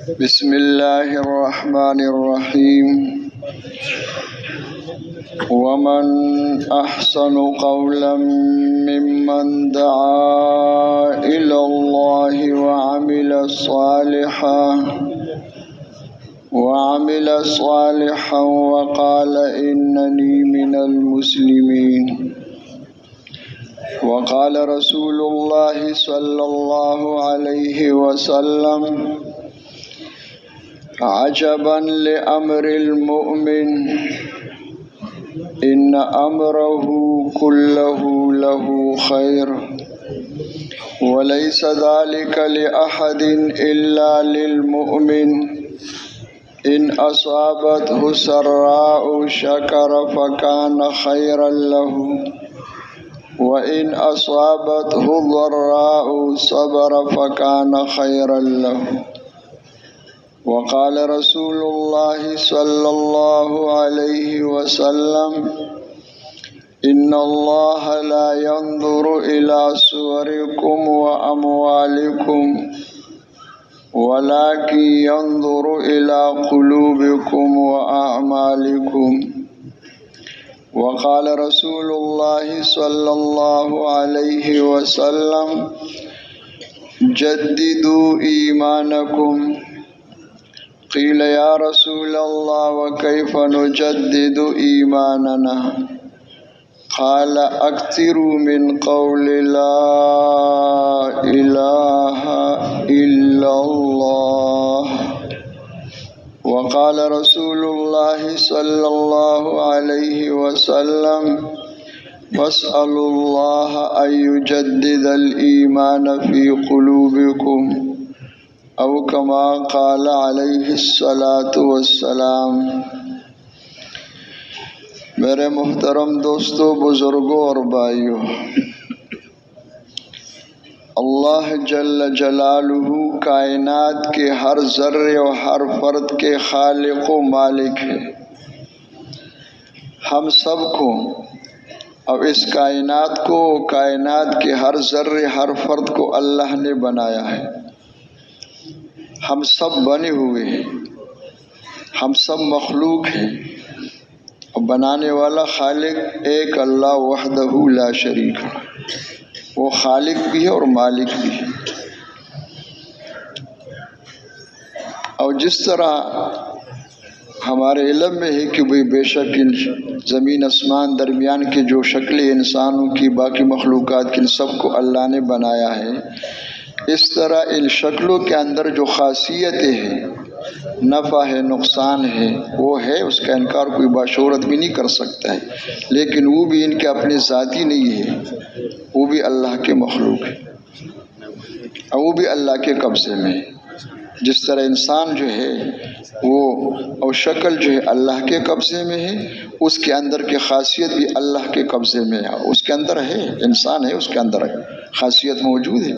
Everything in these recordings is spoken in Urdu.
بسم اللہ الرحمن الرحیم ومن احسن قولا ممن دعا الى اللہ وعمل صالحا وقال اننی من المسلمین وقال رسول اللہ صلی اللہ علیہ وسلم عجبا لأمر المؤمن ان امره كله له خير وليس ذلك لأحد الا للمؤمن ان اصابته سراء شكر فكان خيرا له وان اصابته ضراء صبر فكان خيرا له وقال رسول الله صلى الله عليه وسلم إن الله لا ينظر إلى صوركم وأموالكم ولكن ينظر إلى قلوبكم وأعمالكم وقال رسول الله صلى الله عليه وسلم جددوا إيمانكم قیل یا رسول اللہ وکیف نجدد ایماننا قال اکثروا من قول لا الہ الا اللہ وقال رسول اللہ صلی اللہ علیہ وسلم واسألوا اللہ ان یجدد الایمان فی قلوبکم او کما قال علیہ الصلاۃ والسلام۔ میرے محترم دوستو، بزرگوں اور بھائیوں، اللہ جل جلالہ کائنات کے ہر ذرے اور ہر فرد کے خالق و مالک ہے۔ ہم سب کو اب اس کائنات کو، کائنات کے ہر ذرے ہر فرد کو اللہ نے بنایا ہے۔ ہم سب بنے ہوئے ہیں، ہم سب مخلوق ہیں، اور بنانے والا خالق ایک اللہ وحدہ لا شریک ہے۔ وہ خالق بھی ہے اور مالک بھی ہے۔ اور جس طرح ہمارے علم میں ہے کہ بے شک ان زمین آسمان درمیان کی جو شکلیں انسانوں کی، باقی مخلوقات کی، ان سب کو اللہ نے بنایا ہے، اس طرح ان شکلوں کے اندر جو خاصیتیں ہیں، نفع ہے، نقصان ہے، وہ ہے، اس کا انکار کوئی باشعورت بھی نہیں کر سکتا ہے، لیکن وہ بھی ان کے اپنے ذاتی نہیں ہے، وہ بھی اللہ کے مخلوق ہے، اور وہ بھی اللہ کے قبضے میں ہے۔ جس طرح انسان جو ہے وہ اور شکل جو ہے اللہ کے قبضے میں ہے، اس کے اندر کی خاصیت بھی اللہ کے قبضے میں ہے، اس کے اندر ہے، انسان ہے، اس کے اندر خاصیت موجود ہے،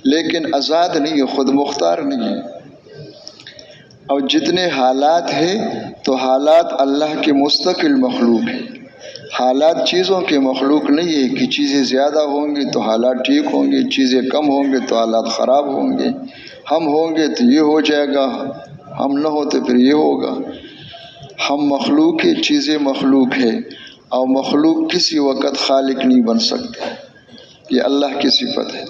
لیکن آزاد نہیں ہے، خود مختار نہیں ہے۔ اور جتنے حالات ہیں تو حالات اللہ کے مستقل مخلوق ہیں۔ حالات چیزوں کے مخلوق نہیں ہے کہ چیزیں زیادہ ہوں گی تو حالات ٹھیک ہوں گے، چیزیں کم ہوں گے تو حالات خراب ہوں گے، ہم ہوں گے تو یہ ہو جائے گا، ہم نہ ہو تو پھر یہ ہوگا۔ ہم مخلوق ہے، چیزیں مخلوق ہے، اور مخلوق کسی وقت خالق نہیں بن سکتے، یہ اللہ کی صفت ہے۔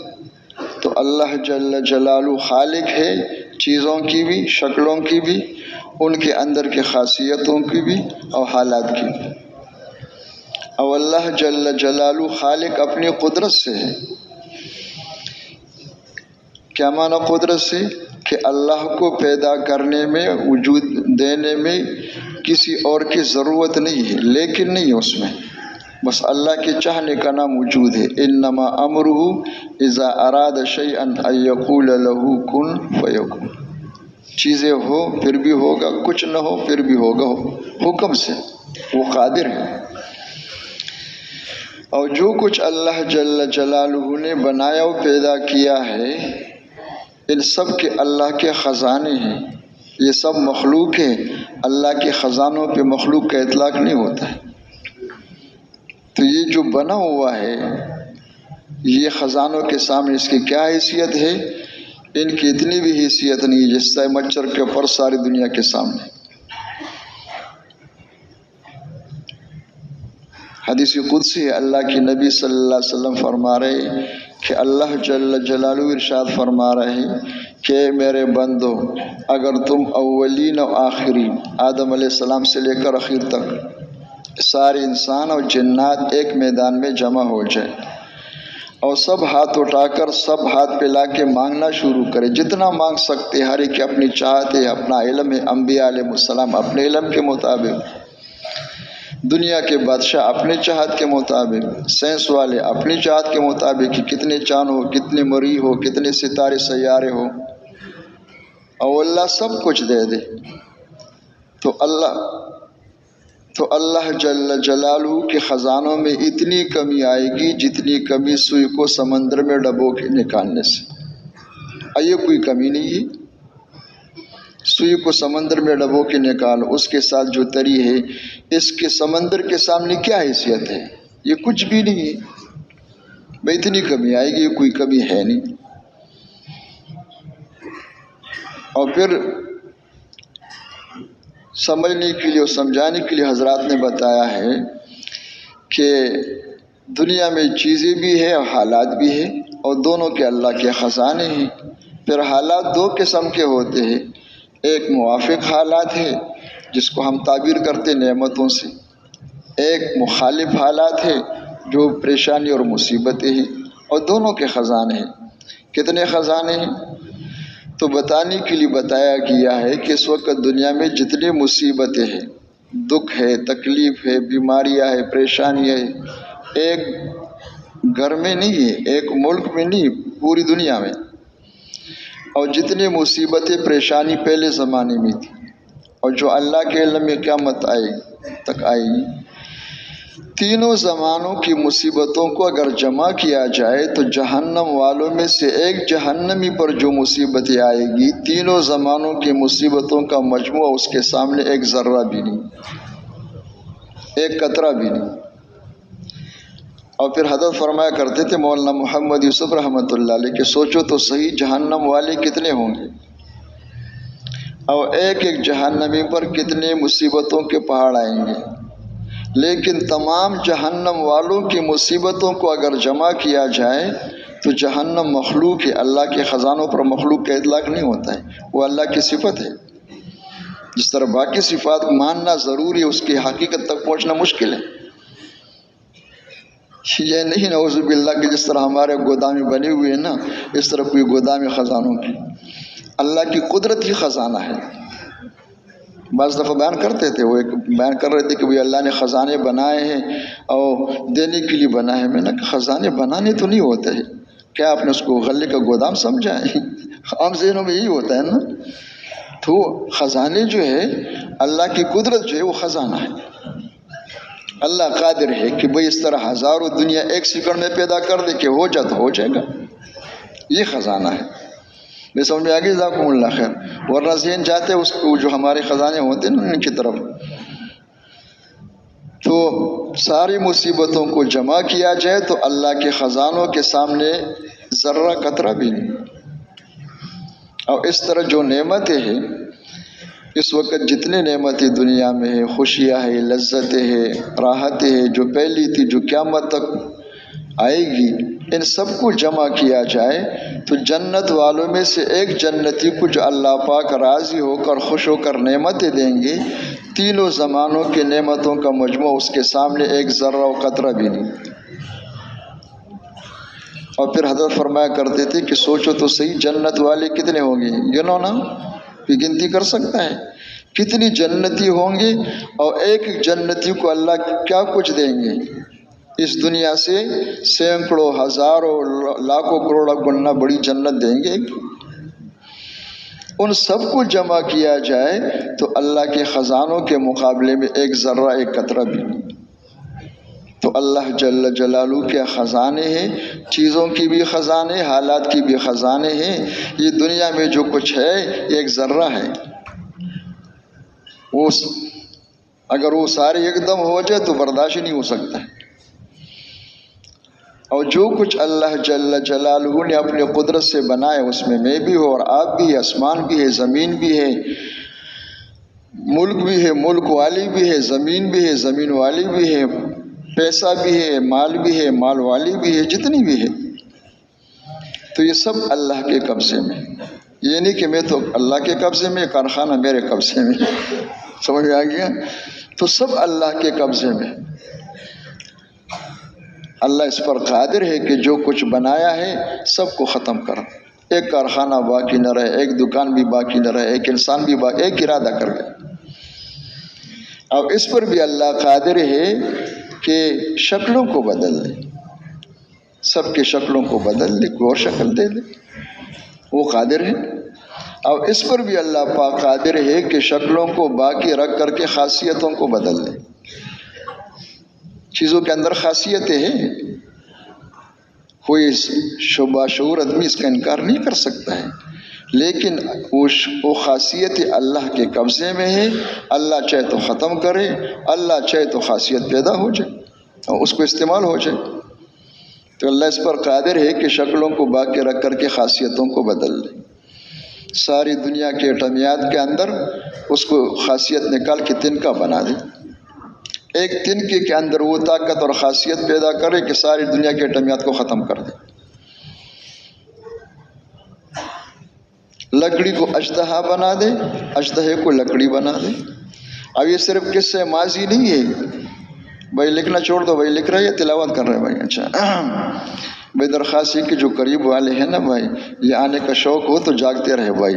تو اللہ جل جلالہ خالق ہے، چیزوں کی بھی، شکلوں کی بھی، ان کے اندر کی خاصیتوں کی بھی، اور حالات کی بھی۔ اور اللہ جل جلالہ خالق اپنی قدرت سے ہے۔ کیا معنی قدرت سے؟ کہ اللہ کو پیدا کرنے میں، وجود دینے میں کسی اور کی ضرورت نہیں ہے، لیکن نہیں ہے اس میں، بس اللہ کے چاہنے کا نام وجود ہے۔ انما امرہ اذا اراد شیئا ان یقول له کن فیکون۔ چیزیں ہو پھر بھی ہوگا، کچھ نہ ہو پھر بھی ہوگا، حکم سے، وہ قادر ہے۔ اور جو کچھ اللہ جل جلالہ نے بنایا و پیدا کیا ہے، ان سب کے اللہ کے خزانے ہیں، یہ سب مخلوق ہیں۔ اللہ کے خزانوں پہ مخلوق کا اطلاق نہیں ہوتا ہے۔ تو یہ جو بنا ہوا ہے، یہ خزانوں کے سامنے اس کی کیا حیثیت ہے ان کی اتنی بھی حیثیت نہیں جس سے مچھر کے اوپر ساری دنیا کے سامنے۔ حدیث قدسی ہے، اللہ کی نبی صلی اللہ علیہ وسلم فرما رہے کہ اللہ جل جلالہ ارشاد فرما رہے ہیں کہ میرے بندو، اگر تم اولین و آخرین آدم علیہ السلام سے لے کر اخیر تک سارے انسان اور جنات ایک میدان میں جمع ہو جائے اور سب ہاتھ اٹھا کر سب ہاتھ پھیلا کے مانگنا شروع کرے، جتنا مانگ سکتے، ہر ایک اپنی چاہت ہے، اپنا علم ہے، انبیاء علیہ السلام اپنے علم کے مطابق، دنیا کے بادشاہ اپنے چاہت کے مطابق، سائنس والے اپنی چاہت کے مطابق کہ کتنے چاند ہو، کتنے مریخ ہو، کتنے ستارے سیارے ہو، اور اللہ سب کچھ دے دے تو اللہ جل جلالہ کے خزانوں میں اتنی کمی آئے گی جتنی کمی سوئی کو سمندر میں ڈبو کے نکالنے سے۔ یہ کوئی کمی نہیں ہے، سوئی کو سمندر میں ڈبو کے نکالو، اس کے ساتھ جو تری ہے، اس کے سمندر کے سامنے کیا حیثیت ہے؟ یہ کچھ بھی نہیں ہے۔ بھئی اتنی کمی آئے گی، یہ کوئی کمی ہے نہیں۔ اور پھر سمجھنے کے لیے اور سمجھانے کے لیے حضرات نے بتایا ہے کہ دنیا میں چیزیں بھی ہیں اور حالات بھی ہیں، اور دونوں کے اللہ کے خزانے ہیں۔ پھر حالات دو قسم کے ہوتے ہیں، ایک موافق حالات ہے جس کو ہم تعبیر کرتے نعمتوں سے، ایک مخالف حالات ہے جو پریشانی اور مصیبتیں ہیں، اور دونوں کے خزانے ہیں۔ کتنے خزانے ہیں؟ تو بتانے کے لیے بتایا گیا ہے کہ اس وقت دنیا میں جتنی مصیبتیں ہیں، دکھ ہے، تکلیف ہے، بیماریاں ہے، پریشانیاں ہے، ایک گھر میں نہیں ہے، ایک ملک میں نہیں، پوری دنیا میں۔ اور جتنی مصیبتیں پریشانی پہلے زمانے میں تھی اور جو اللہ کے علم میں قیامت تک آئے گی، تینوں زمانوں کی مصیبتوں کو اگر جمع کیا جائے تو جہنم والوں میں سے ایک جہنمی پر جو مصیبتیں آئے گی، تینوں زمانوں کی مصیبتوں کا مجموعہ اس کے سامنے ایک ذرہ بھی نہیں، ایک قطرہ بھی نہیں۔ اور پھر حضرت فرمایا کرتے تھے مولانا محمد یوسف رحمۃ اللہ علیہ کہ سوچو تو صحیح جہنم والے کتنے ہوں گے، اور ایک ایک جہنمی پر کتنے مصیبتوں کے پہاڑ آئیں گے، لیکن تمام جہنم والوں کی مصیبتوں کو اگر جمع کیا جائے تو جہنم مخلوق ہے، اللہ کے خزانوں پر مخلوق کا اطلاق نہیں ہوتا ہے، وہ اللہ کی صفت ہے۔ جس طرح باقی صفات ماننا ضروری ہے، اس کی حقیقت تک پہنچنا مشکل ہے۔ یہ نہیں نعوذ باللہ کہ جس طرح ہمارے گودامیں بنے ہوئے ہیں نا، اس طرح کوئی گودام خزانوں کی، اللہ کی قدرت ہی خزانہ ہے۔ بعض دفعہ بیان کرتے تھے، وہ ایک بیان کر رہے تھے کہ اللہ نے خزانے بنائے ہیں اور دینے کے لیے بنائے ہیں۔ میں نے کہا خزانے بنانے تو نہیں ہوتے ہیں، کیا آپ نے اس کو غلے کا گودام سمجھا ہے؟ عام ذہنوں میں یہی ہوتا ہے نا۔ تو خزانے جو ہے، اللہ کی قدرت جو ہے وہ خزانہ ہے۔ اللہ قادر ہے کہ بھئی اس طرح ہزاروں دنیا ایک سیکنڈ میں پیدا کر دے کہ ہو جائے تو ہو جائے گا، یہ خزانہ ہے۔ میں سمجھ میں آگے جزاکم اللہ خیر، ورنہ ذہن جاتے اس کو جو ہمارے خزانے ہوتے ہیں نا ان کی طرف۔ تو ساری مصیبتوں کو جمع کیا جائے تو اللہ کے خزانوں کے سامنے ذرہ قطرہ بھی نہیں۔ اور اس طرح جو نعمتیں ہیں، اس وقت جتنے نعمتیں دنیا میں ہیں، خوشیاں ہیں، لذتیں ہیں، راحتیں ہیں، جو پہلی تھی جو قیامت تک آئے گی، ان سب کو جمع کیا جائے تو جنت والوں میں سے ایک جنتی کو جو اللہ پاک راضی ہو کر خوش ہو کر نعمتیں دیں گے، تینوں زمانوں کے نعمتوں کا مجموعہ اس کے سامنے ایک ذرہ و قطرہ بھی نہیں۔ اور پھر حضرت فرمایا کرتے تھے کہ سوچو تو صحیح جنت والے کتنے ہوں گے، گنو نا، کوئی گنتی کر سکتا ہے کتنی جنتی ہوں گے، اور ایک ایک جنتی کو اللہ کیا کچھ دیں گے، اس دنیا سے سینکڑوں ہزاروں لاکھوں کروڑوں گنا بڑی جنت دیں گے۔ ان سب کو جمع کیا جائے تو اللہ کے خزانوں کے مقابلے میں ایک ذرہ ایک قطرہ بھی نہیں۔ تو اللہ جل جلالہ کے خزانے ہیں، چیزوں کی بھی خزانے، حالات کی بھی خزانے ہیں۔ یہ دنیا میں جو کچھ ہے یہ ایک ذرہ ہے، اگر وہ سارے ایک دم ہو جائے تو برداشت نہیں ہو سکتا ہے۔ اور جو کچھ اللہ جل جلالہ نے اپنے قدرت سے بنایا اس میں بھی ہوں اور آپ بھی ہے، آسمان بھی ہے، زمین بھی ہے، ملک بھی ہے، ملک والی بھی ہے، زمین بھی ہے، زمین والی بھی ہے، پیسہ بھی ہے، مال بھی ہے، مال والی بھی ہے، جتنی بھی ہے، تو یہ سب اللہ کے قبضے میں۔ یہ نہیں کہ میں تو اللہ کے قبضے میں، کارخانہ میرے قبضے میں، سمجھ میں آ گیا؟ تو سب اللہ کے قبضے میں۔ اللہ اس پر قادر ہے کہ جو کچھ بنایا ہے سب کو ختم کر، ایک کارخانہ باقی نہ رہے، ایک دکان بھی باقی نہ رہے، ایک انسان بھی باقی، ایک ارادہ کر لے۔ اب اس پر بھی اللہ قادر ہے کہ شکلوں کو بدل دے، سب کے شکلوں کو بدل دے، کوئی اور شکل دے دے، وہ قادر ہے۔ اب اس پر بھی اللہ پاک قادر ہے کہ شکلوں کو باقی رکھ کر کے خاصیتوں کو بدل دے۔ چیزوں کے اندر خاصیتیں ہیں، کوئی شبہ شعور آدمی اس کا انکار نہیں کر سکتا ہے، لیکن وہ خاصیت اللہ کے قبضے میں ہے۔ اللہ چاہے تو ختم کرے، اللہ چاہے تو خاصیت پیدا ہو جائے اور اس کو استعمال ہو جائے۔ تو اللہ اس پر قادر ہے کہ شکلوں کو باقی رکھ کر کے خاصیتوں کو بدل دے۔ ساری دنیا کے ایٹمیات کے اندر اس کو خاصیت نکال کے تنکا بنا دے، ایک تنکے کے اندر وہ طاقت اور خاصیت پیدا کرے کہ ساری دنیا کے ایٹمیات کو ختم کر دے۔ لکڑی کو اژدہا بنا دے، اژدہے کو لکڑی بنا دے۔ اب یہ صرف قصہ ماضی نہیں ہے، بھائی لکھنا چھوڑ دو، بھائی لکھ رہے ہیں تلاوت کر رہے ہیں بھائی، اچھا بھائی درخواست یہ کہ جو قریب والے ہیں نا بھائی، یہ آنے کا شوق ہو تو جاگتے رہے بھائی،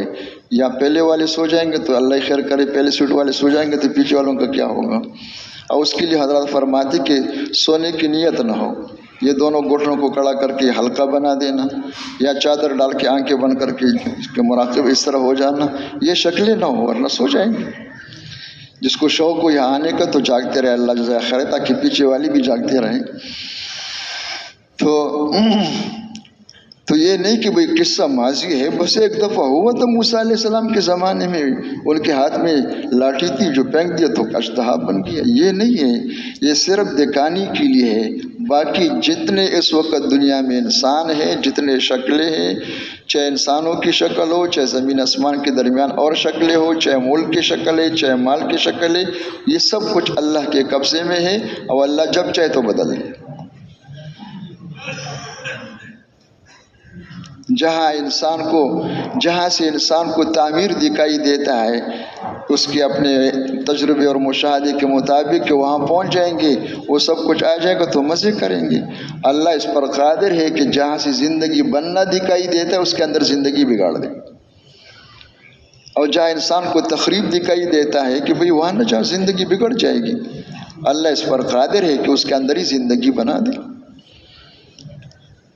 یا پہلے والے سو جائیں گے تو اللہ خیر کرے، پہلے سیٹ والے سو جائیں گے تو پیچھے والوں کا کیا ہوگا؟ اور اس کے لیے حضرات فرماتے کہ سونے کی نیت نہ ہو، یہ دونوں گھٹنوں کو کڑا کر کے ہلکا بنا دینا، یا چادر ڈال کے آنکھیں بند کر کے اس کے مراقب اس طرح ہو جانا، یہ شکلیں نہ ہو ورنہ سو جائیں گے۔ جس کو شوق ہو یہاں آنے کا تو جاگتے رہے، اللہ جزائے خیر، تاکہ پیچھے والی بھی جاگتے رہیں۔ تو یہ نہیں کہ بھئی قصہ ماضی ہے، بس ایک دفعہ ہوا تو موسیٰ علیہ السلام کے زمانے میں ان کے ہاتھ میں لاٹھی تھی، جو پھینک دیا تو اژدہا بن گیا۔ یہ نہیں ہے، یہ صرف دکھانے کے لیے ہے۔ باقی جتنے اس وقت دنیا میں انسان ہیں، جتنے شکلیں ہیں، چاہے انسانوں کی شکل ہو، چاہے زمین آسمان کے درمیان اور شکلیں ہو، چاہے ملک کی شکل ہے، چاہے مال کی شکل ہے، یہ سب کچھ اللہ کے قبضے میں ہے، اور اللہ جب چاہے تو بدل دے۔ جہاں سے انسان کو تعمیر دکھائی دیتا ہے، اس کے اپنے تجربے اور مشاہدے کے مطابق کہ وہاں پہنچ جائیں گے، وہ سب کچھ آ جائے گا تو مزے کریں گے۔ اللہ اس پر قادر ہے کہ جہاں سے زندگی بننا دکھائی دیتا ہے اس کے اندر زندگی بگاڑ دے، اور جہاں انسان کو تخریب دکھائی دیتا ہے کہ بھئی وہاں نہ جہاں زندگی بگڑ جائے گی، اللہ اس پر قادر ہے کہ اس کے اندر ہی زندگی بنا دے۔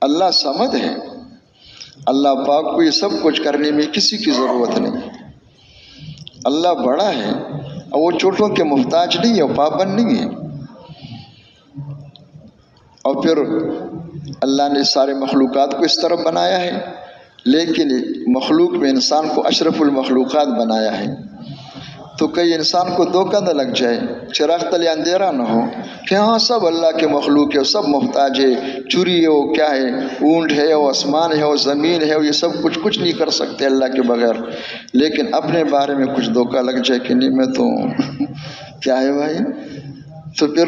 اللہ صمد ہے، اللہ پاک کو یہ سب کچھ کرنے میں کسی کی ضرورت نہیں۔ اللہ بڑا ہے اور وہ چوٹوں کے محتاج نہیں ہے، وہ پابند نہیں ہے۔ اور پھر اللہ نے سارے مخلوقات کو اس طرح بنایا ہے، لیکن مخلوق میں انسان کو اشرف المخلوقات بنایا ہے، تو کئی انسان کو دھوکہ نہ لگ جائے، چراغ تلے اندھیرا نہ ہو کہ ہاں سب اللہ کے مخلوق ہے، سب محتاج ہے، چوری ہے وہ کیا ہے، اونٹ ہے وہ آسمان ہے وہ زمین ہے، یہ سب کچھ نہیں کر سکتے اللہ کے بغیر۔ لیکن اپنے بارے میں کچھ دھوکہ لگ جائے کہ نہیں میں تو کیا ہے بھائی، تو پھر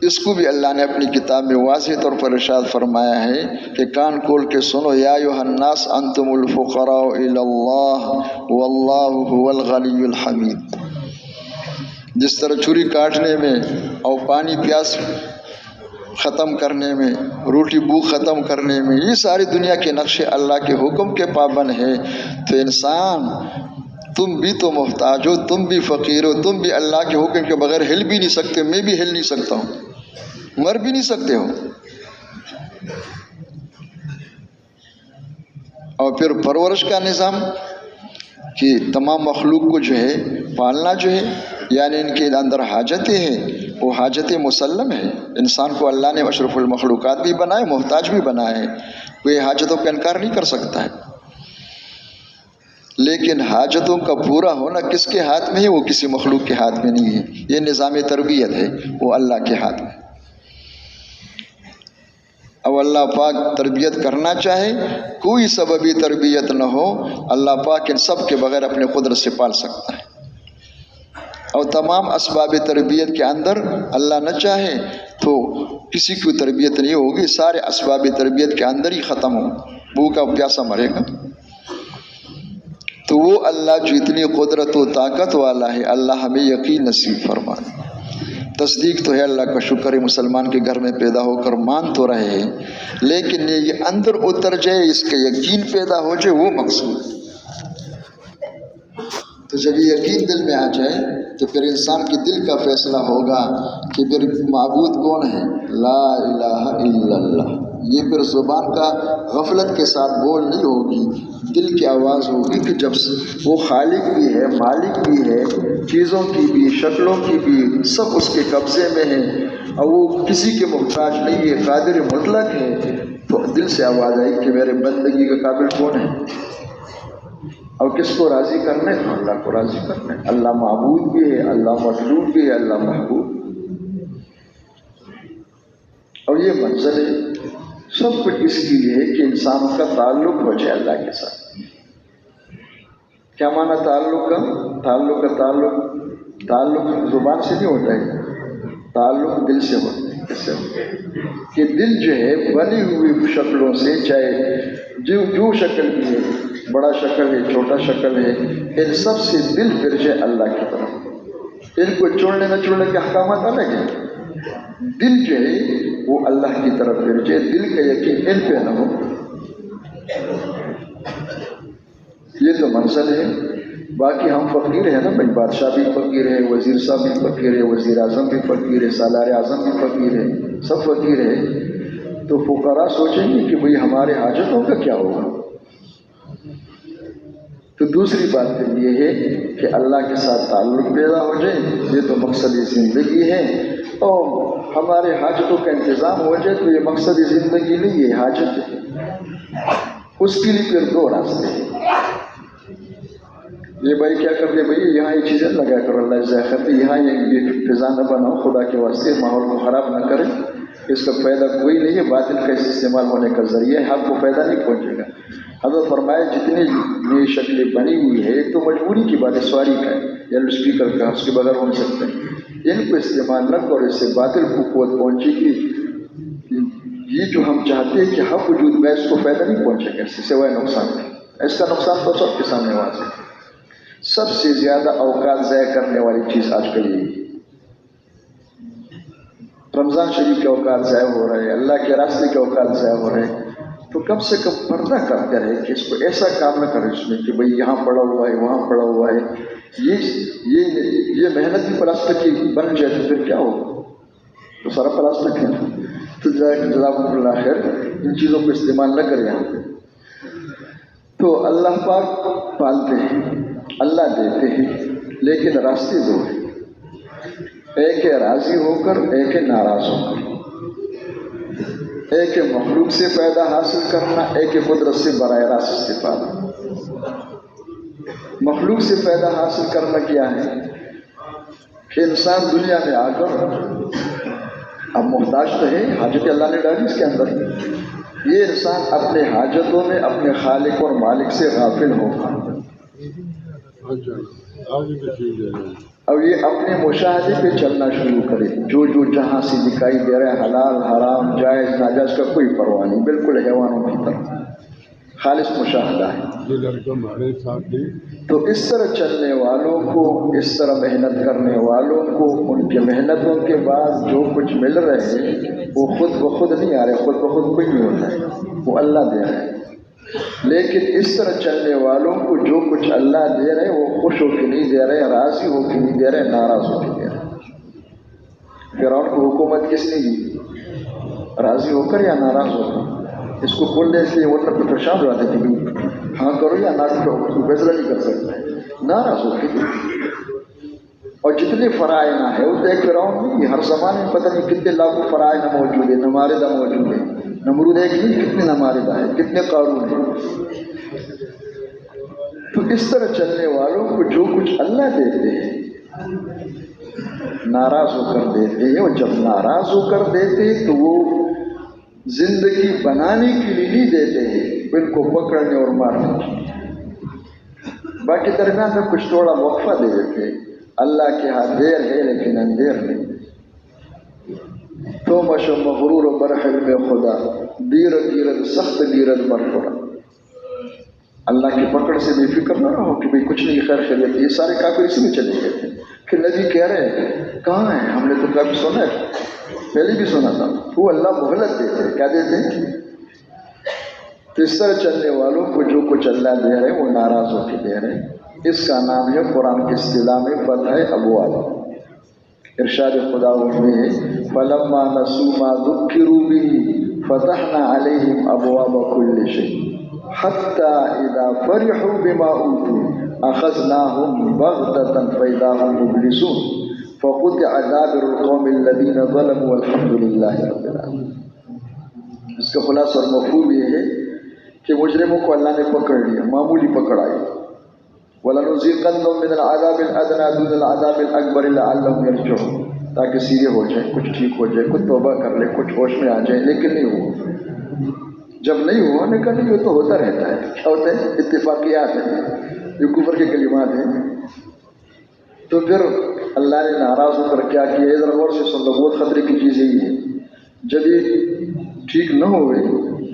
اس کو بھی اللہ نے اپنی کتاب میں واضح طور پر ارشاد فرمایا ہے کہ کان کھول کے سنو، یا ایھا الناس انتم الفقراء الی اللہ واللہ هو الغنی الحمید۔ جس طرح چوری کاٹنے میں اور پانی پیاس ختم کرنے میں، روٹی بھوک ختم کرنے میں، یہ ساری دنیا کے نقشے اللہ کے حکم کے پابند ہے، تو انسان تم بھی تو محتاج ہو، تم بھی فقیر ہو، تم بھی اللہ کے حکم کے بغیر ہل بھی نہیں سکتے، میں بھی ہل نہیں سکتا ہوں، مر بھی نہیں سکتے ہو۔ اور پھر پرورش کا نظام کہ تمام مخلوق کو جو ہے پالنا جو ہے، یعنی ان کے اندر حاجتیں ہیں، وہ حاجت مسلم ہے۔ انسان کو اللہ نے اشرف المخلوقات بھی بنائے، محتاج بھی بنائے، کوئی حاجتوں کا انکار نہیں کر سکتا ہے، لیکن حاجتوں کا پورا ہونا کس کے ہاتھ میں ہے؟ وہ کسی مخلوق کے ہاتھ میں نہیں ہے، یہ نظام تربیت ہے، وہ اللہ کے ہاتھ میں۔ اب اللہ پاک تربیت کرنا چاہے کوئی سببی تربیت نہ ہو، اللہ پاک ان سب کے بغیر اپنے قدرت سے پال سکتا ہے۔ اور تمام اسباب تربیت کے اندر اللہ نہ چاہے تو کسی کی تربیت نہیں ہوگی، سارے اسباب تربیت کے اندر ہی ختم ہو، بھوکا پیاسا مرے گا۔ تو وہ اللہ جو اتنی قدرت و طاقت والا ہے، اللہ ہمیں یقین نصیب فرمائے۔ تصدیق تو ہے، اللہ کا شکر ہے، مسلمان کے گھر میں پیدا ہو کر مان تو رہے ہیں، لیکن یہ اندر اتر جائے، اس کا یقین پیدا ہو جائے، وہ مقصود ہے۔ تو جب یہ یقین دل میں آ جائے تو پھر انسان کے دل کا فیصلہ ہوگا کہ پھر معبود کون ہے، لا الہ الا اللہ۔ یہ پھر زبان کا غفلت کے ساتھ بول نہیں ہوگی، دل کی آواز ہوگی کہ جب وہ خالق بھی ہے، مالک بھی ہے، چیزوں کی بھی، شکلوں کی بھی، سب اس کے قبضے میں ہیں اور وہ کسی کے محتاج نہیں ہے، قادر مطلق ہے، تو دل سے آواز آئی کہ میرے بندگی کا قابل کون ہے، اور کس کو راضی کرنا ہے؟ اللہ کو راضی کرنا ہے۔ اللہ معبود بھی ہے، اللہ مطلوب بھی ہے، اللہ محبوب۔ اور یہ منزل ہے، سب کچھ اس کے لیے ہے کہ انسانوں کا تعلق ہو جائے اللہ کے ساتھ۔ کیا معنی تعلق کا؟ تعلق زبان سے نہیں ہوتا ہے، تعلق دل سے ہوتا ہے۔ کیسے ہوتا ہے کہ دل جو ہے بنی ہوئی شکلوں سے، چاہے جو شکل بھی ہے، بڑا شکل ہے، چھوٹا شکل ہے، ان سب سے دل پھر جائے اللہ کی طرف۔ ان کو چھوڑنے نہ چھوڑنے کے احکامات الگ ہیں، دل جو ہے وہ اللہ کی طرف پھر جائے، دل کا یقین ان پہ نہ ہو۔ یہ تو منزل ہے۔ باقی ہم فقیر ہیں نا بھائی، بادشاہ بھی فقیر ہے، وزیر صاحب بھی فقیر ہے، وزیر اعظم بھی فقیر ہے، سالار اعظم بھی فقیر ہے، سب فقیر ہے۔ تو فقراء سوچیں گے کہ بھئی ہمارے حاجتوں کا کیا ہوگا؟ تو دوسری بات پھر یہ ہے کہ اللہ کے ساتھ تعلق پیدا ہو جائے، یہ تو مقصد زندگی ہے، اور ہمارے حاجتوں کا انتظام ہو جائے تو یہ مقصد زندگی نہیں ہے، حاجت ہے۔ اس کے لیے پھر دو راستے ہیں۔ یہ بھائی کیا کرتے بھائی، یہاں یہ چیزیں لگا کرو، اللہ جزائے خیر، یہاں یہ فضا نہ بناؤ، خدا کے واسطے ماحول کو خراب نہ کرے، اس کا فائدہ کوئی نہیں ہے، باطل کا استعمال ہونے کا ذریعہ ہے، آپ کو فائدہ نہیں پہنچے گا۔ حضرت فرمائے جتنی یہ شکلیں بنی ہوئی ہے، ایک تو مجبوری کی بات ہے، سواری کا ہے یا اسپیکر کا، اس کے بغیر ہو نہیں سکتے، ان کو استعمال نہ کرو، اس سے باطل کو قوت پہنچے گی۔ یہ جو ہم چاہتے ہیں کہ حق وجود میں، اس کو فائدہ نہیں پہنچے گا، اس سے سوائے نقصان ہے۔ اس کا نقصان تو سب کے سامنے واضح ہے۔ سب سے زیادہ اوقات ضائع کرنے والی چیز آج کل یہ ہے۔ رمضان شریف کے اوقات ضائع ہو رہے ہیں، اللہ کے راستے کے اوقات ضائع ہو رہے ہیں، تو کم سے کم پردہ کرتے رہے کہ اس کو ایسا کام نہ کرے اس میں کہ بھئی یہاں پڑا ہوا ہے، وہاں پڑا ہوا ہے، یہ محنت بھی پلاسٹک کی بن جائے تو پھر کیا ہوگا؟ تو سارا پلاسٹک ہے۔ تو جزاکم اللہ خیر، ان چیزوں کو استعمال نہ کریں یہاں پہ۔ تو اللہ پاک پالتے ہیں، اللہ دیتے ہیں، لیکن راستے دو ہیں، ایک ہے راضی ہو کر، ایک ہے ناراض ہو کر، ایک ہے مخلوق سے پیدا حاصل کرنا، ایک ہے قدرت سے براہ راست استفادہ۔ مخلوق سے پیدا حاصل کرنا کیا ہے کہ انسان دنیا میں آ کر اب محتاج تو ہے، حاجت اللہ نے ڈالی اس کے اندر، یہ انسان اپنے حاجتوں میں اپنے خالق اور مالک سے غافل ہوگا، اب یہ اپنے مشاہدے پہ چلنا شروع کرے، جو جہاں سے دکھائی دے رہا ہے، حلال حرام جائز ناجائز کا کوئی پرواہ نہیں، بالکل حیوانوں کی طرح خالص مشاہدہ ہے۔ تو اس طرح چلنے والوں کو، اس طرح محنت کرنے والوں کو، ان کے محنتوں کے بعد جو کچھ مل رہے ہیں وہ خود بخود نہیں آ رہے، خود بخود کوئی نہیں ہوتا ہے، وہ اللہ دے رہے ہیں۔ لیکن اس طرح چلنے والوں کو جو کچھ اللہ دے رہے وہ خوش ہو کے نہیں دے رہے، راضی ہو کے نہیں دے رہے، ناراض ہو کے دے رہے۔ فرعون کو حکومت کس نے دی؟ راضی ہو کر یا ناراض ہو کر؟ اس کو بولنے سے ورنہ تو پریشان ہو جاتے کہ ہاں کرو یا نہ کرو، اس کو فیصلہ نہیں کر سکتا، ناراض ہو کے۔ اور جتنے فرائض ہیں وہ دیکھ فرعون نہیں، ہر زمانے میں پتہ نہیں کتنے لاکھوں فرائض موجود ہیں، نماردہ موجود ہیں، نمرود ایک نہیں، کتنے نماردہ ہیں، کتنے قارون ہیں۔ تو اس طرح چلنے والوں کو جو کچھ اللہ دیتے ہیں ناراض ہو کر دیتے ہیں، اور جب ناراض ہو کر دیتے ہیں تو وہ زندگی بنانے کے لیے نہیں دیتے ہیں، ان کو پکڑنے اور مارنے کی۔ باقی درمیان میں کچھ تھوڑا وقفہ دے دیتے، اللہ کے ہاں دیر ہے لیکن اندیر نہیں۔ تو مشو مغرور و برحل میں خدا، دیرت گیرت سخت گیرت مرخورا۔ اللہ کی پکڑ سے بے فکر نہ رہو کہ بھئی کچھ نہیں، خیر خیریت۔ یہ سارے کافر اسی میں چلے گئے تھے کہ نبی کہہ رہے ہیں کہاں ہیں، ہم نے تو کبھی سنا ہے، پہلے بھی سنا تھا، وہ اللہ مہلت دیتے ہیں۔ کیا دیتے ہیں؟ تو اس طرح چلنے والوں کو جو کچھ اللہ دے رہے ہیں وہ ناراض ہو کے دے رہے ہیں۔ اس کا نام ہے قرآن کی اصطلاح میں فتح ابواب۔ ارشاد خدا میں ہے فلما نسوا ما ذکروا به فتحنا علیہم ابواب کل شیء حتی اذا فرحوا بما اوتوا اخذناهم بغتة فاذا هم مبلسون فقطع دابر القوم الذین ظلموا والحمد للہ رب العالمین۔ اس کا خلاصہ اور مفہوم یہ ہے کہ مجرموں کو اللہ نے پکڑ لیا، معمولی پکڑ آئی۔ وَلَنُذِيقَنَّهُم مِّنَ الْعَذَابِ الْأَدْنَىٰ دُونَ الْعَذَابِ الْأَكْبَرِ لَعَلَّهُمْ يَرْجِعُونَ، تاکہ سیدھے ہو جائیں، کچھ ٹھیک ہو جائے، کچھ توبہ کر لے، کچھ ہوش میں آ جائیں، لیکن نہیں ہوا۔ جب نہیں ہوا نکل نہیں ہوا تو ہوتا رہتا ہے۔ کیا ہوتا ہے؟ اتفاقیات ہیں، یہ کفر کے کلمات ہیں۔ تو پھر اللہ نے ناراض ہو کر کیا کیا؟ ادھر غور سے سن لو، بہت خطرے کی چیز یہ ہے۔ جب یہ ٹھیک نہ ہوئے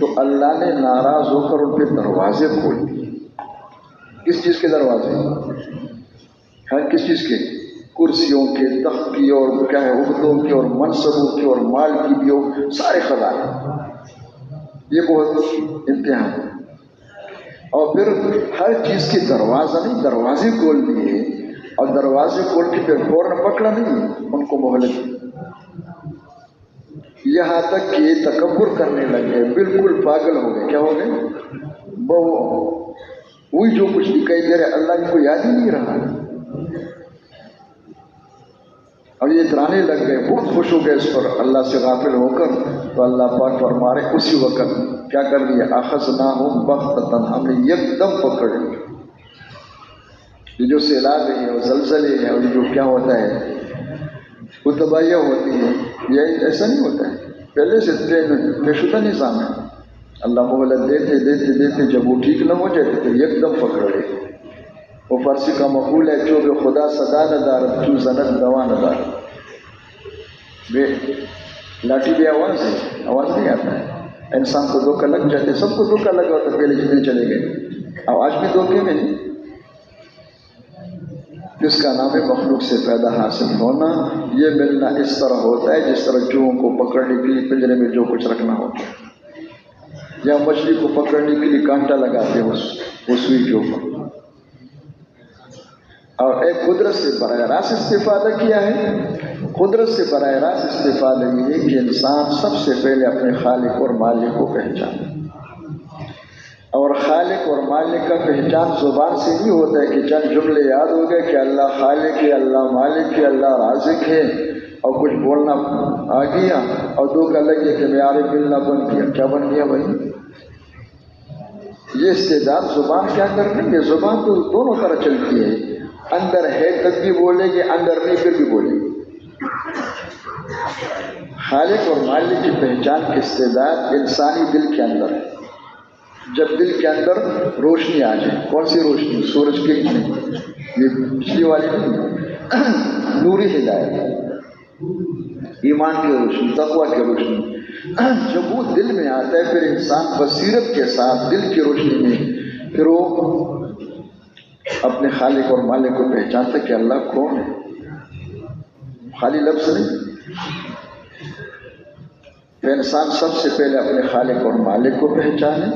تو اللہ نے ناراض ہو کر ان پہ دروازے کھول دیے۔ کس چیز کے دروازے؟ ہر کس چیز کے؟ کرسیوں کے، تخت کی، اور کیا ہے عہدوں کے، اور منصبوں کے، اور مال کی بھی، اور سارے خزانے۔ یہ بہت امتحان ہے۔ اور پھر ہر چیز کے دروازہ نہیں، دروازے کھول دیے، اور دروازے کھول کے پھر فوراً پکڑا نہیں، ان کو مہلت دی۔ یہاں تک کہ یہ تکبر کرنے لگے، بالکل پاگل ہو گئے۔ کیا ہو گئے؟ وہی جو کچھ دکھائی دے رہا ہے اللہ ان کو یاد ہی نہیں رہا، اور یہ اترانے لگ گئے، بہت خوش ہو گئے اس پر اللہ سے غافل ہو کر۔ تو اللہ پاک فرما رہے اسی وقت کیا کر دیا؟ اخذناہم بغتۃ، ہم نے یکدم پکڑ لیا۔ یہ جو سیلاب ہے اور زلزلے ہیں اور جو کیا ہوتا ہے وہ تباہیاں ہوتی ہیں، یہ ایسا نہیں ہوتا ہے، پہلے سے طے شدہ نظام ہے۔ اللہ مہلت دیتے دیتے دیتے جب وہ ٹھیک نہ ہو جائے تو یکدم پکڑ لے۔ وہ فارسی کا مقول ہے جو بے خدا صدا نہ دارت جو زنت دوا نہ دارت۔ بے لاٹھی بے آواز ہے، آواز نہیں آتا ہے۔ انسان کو دھوکہ لگ جاتے، سب کو دھوکہ لگا ہوتا پہلے جتنے چلے گئے، اب آج بھی دھوکے میں نہیں۔ جس کا نام ہے مخلوق سے پیدا حاصل ہونا، یہ ملنا اس طرح ہوتا ہے جس طرح چوہوں کو پکڑنے کے لیے پنجرے میں جو کچھ رکھنا ہوتا ہے، یا مچھلی کو پکڑنے کے لیے کانٹا لگاتے ہیں اس سوئی کے اوپر۔ اور ایک قدرت سے براہ راست استفادہ کیا ہے۔ قدرت سے براہ راست استفادہ یہ ہے کہ انسان سب سے پہلے اپنے خالق اور مالک کو پہچانے، اور خالق اور مالک کا پہچان زبان سے نہیں ہوتا ہے کہ چند جملے یاد ہو گئے کہ اللہ خالق ہے، اللہ مالک ہے، اللہ رازق ہے، اور کچھ بولنا آ گیا اور دھوکہ لگ گیا کہ معیار ملنا بن گیا۔ کیا بن گیا بھائی؟ یہ استعداد زبان کیا کر رہی ہے؟ زبان تو دونوں طرح چلتی ہے، اندر ہے تب بھی بولے گی، اندر نہیں پھر بھی بولے گی۔ خالق اور مالک کی پہچان کی استعداد انسانی دل کے اندر ہے۔ جب دل کے اندر روشنی آ جائے، کون سی روشنی؟ سورج کی نہیں، یہ پچھلی والی نہیں، نوری ہدایت، ایمان کی روشنی، تقویٰ کی روشنی۔ جب وہ دل میں آتا ہے پھر انسان بصیرت کے ساتھ دل کی روشنی میں پھر وہ اپنے خالق اور مالک کو پہچانتا کہ اللہ کون ہے، خالی لفظ نہیں۔ تو انسان سب سے پہلے اپنے خالق اور مالک کو پہچانے،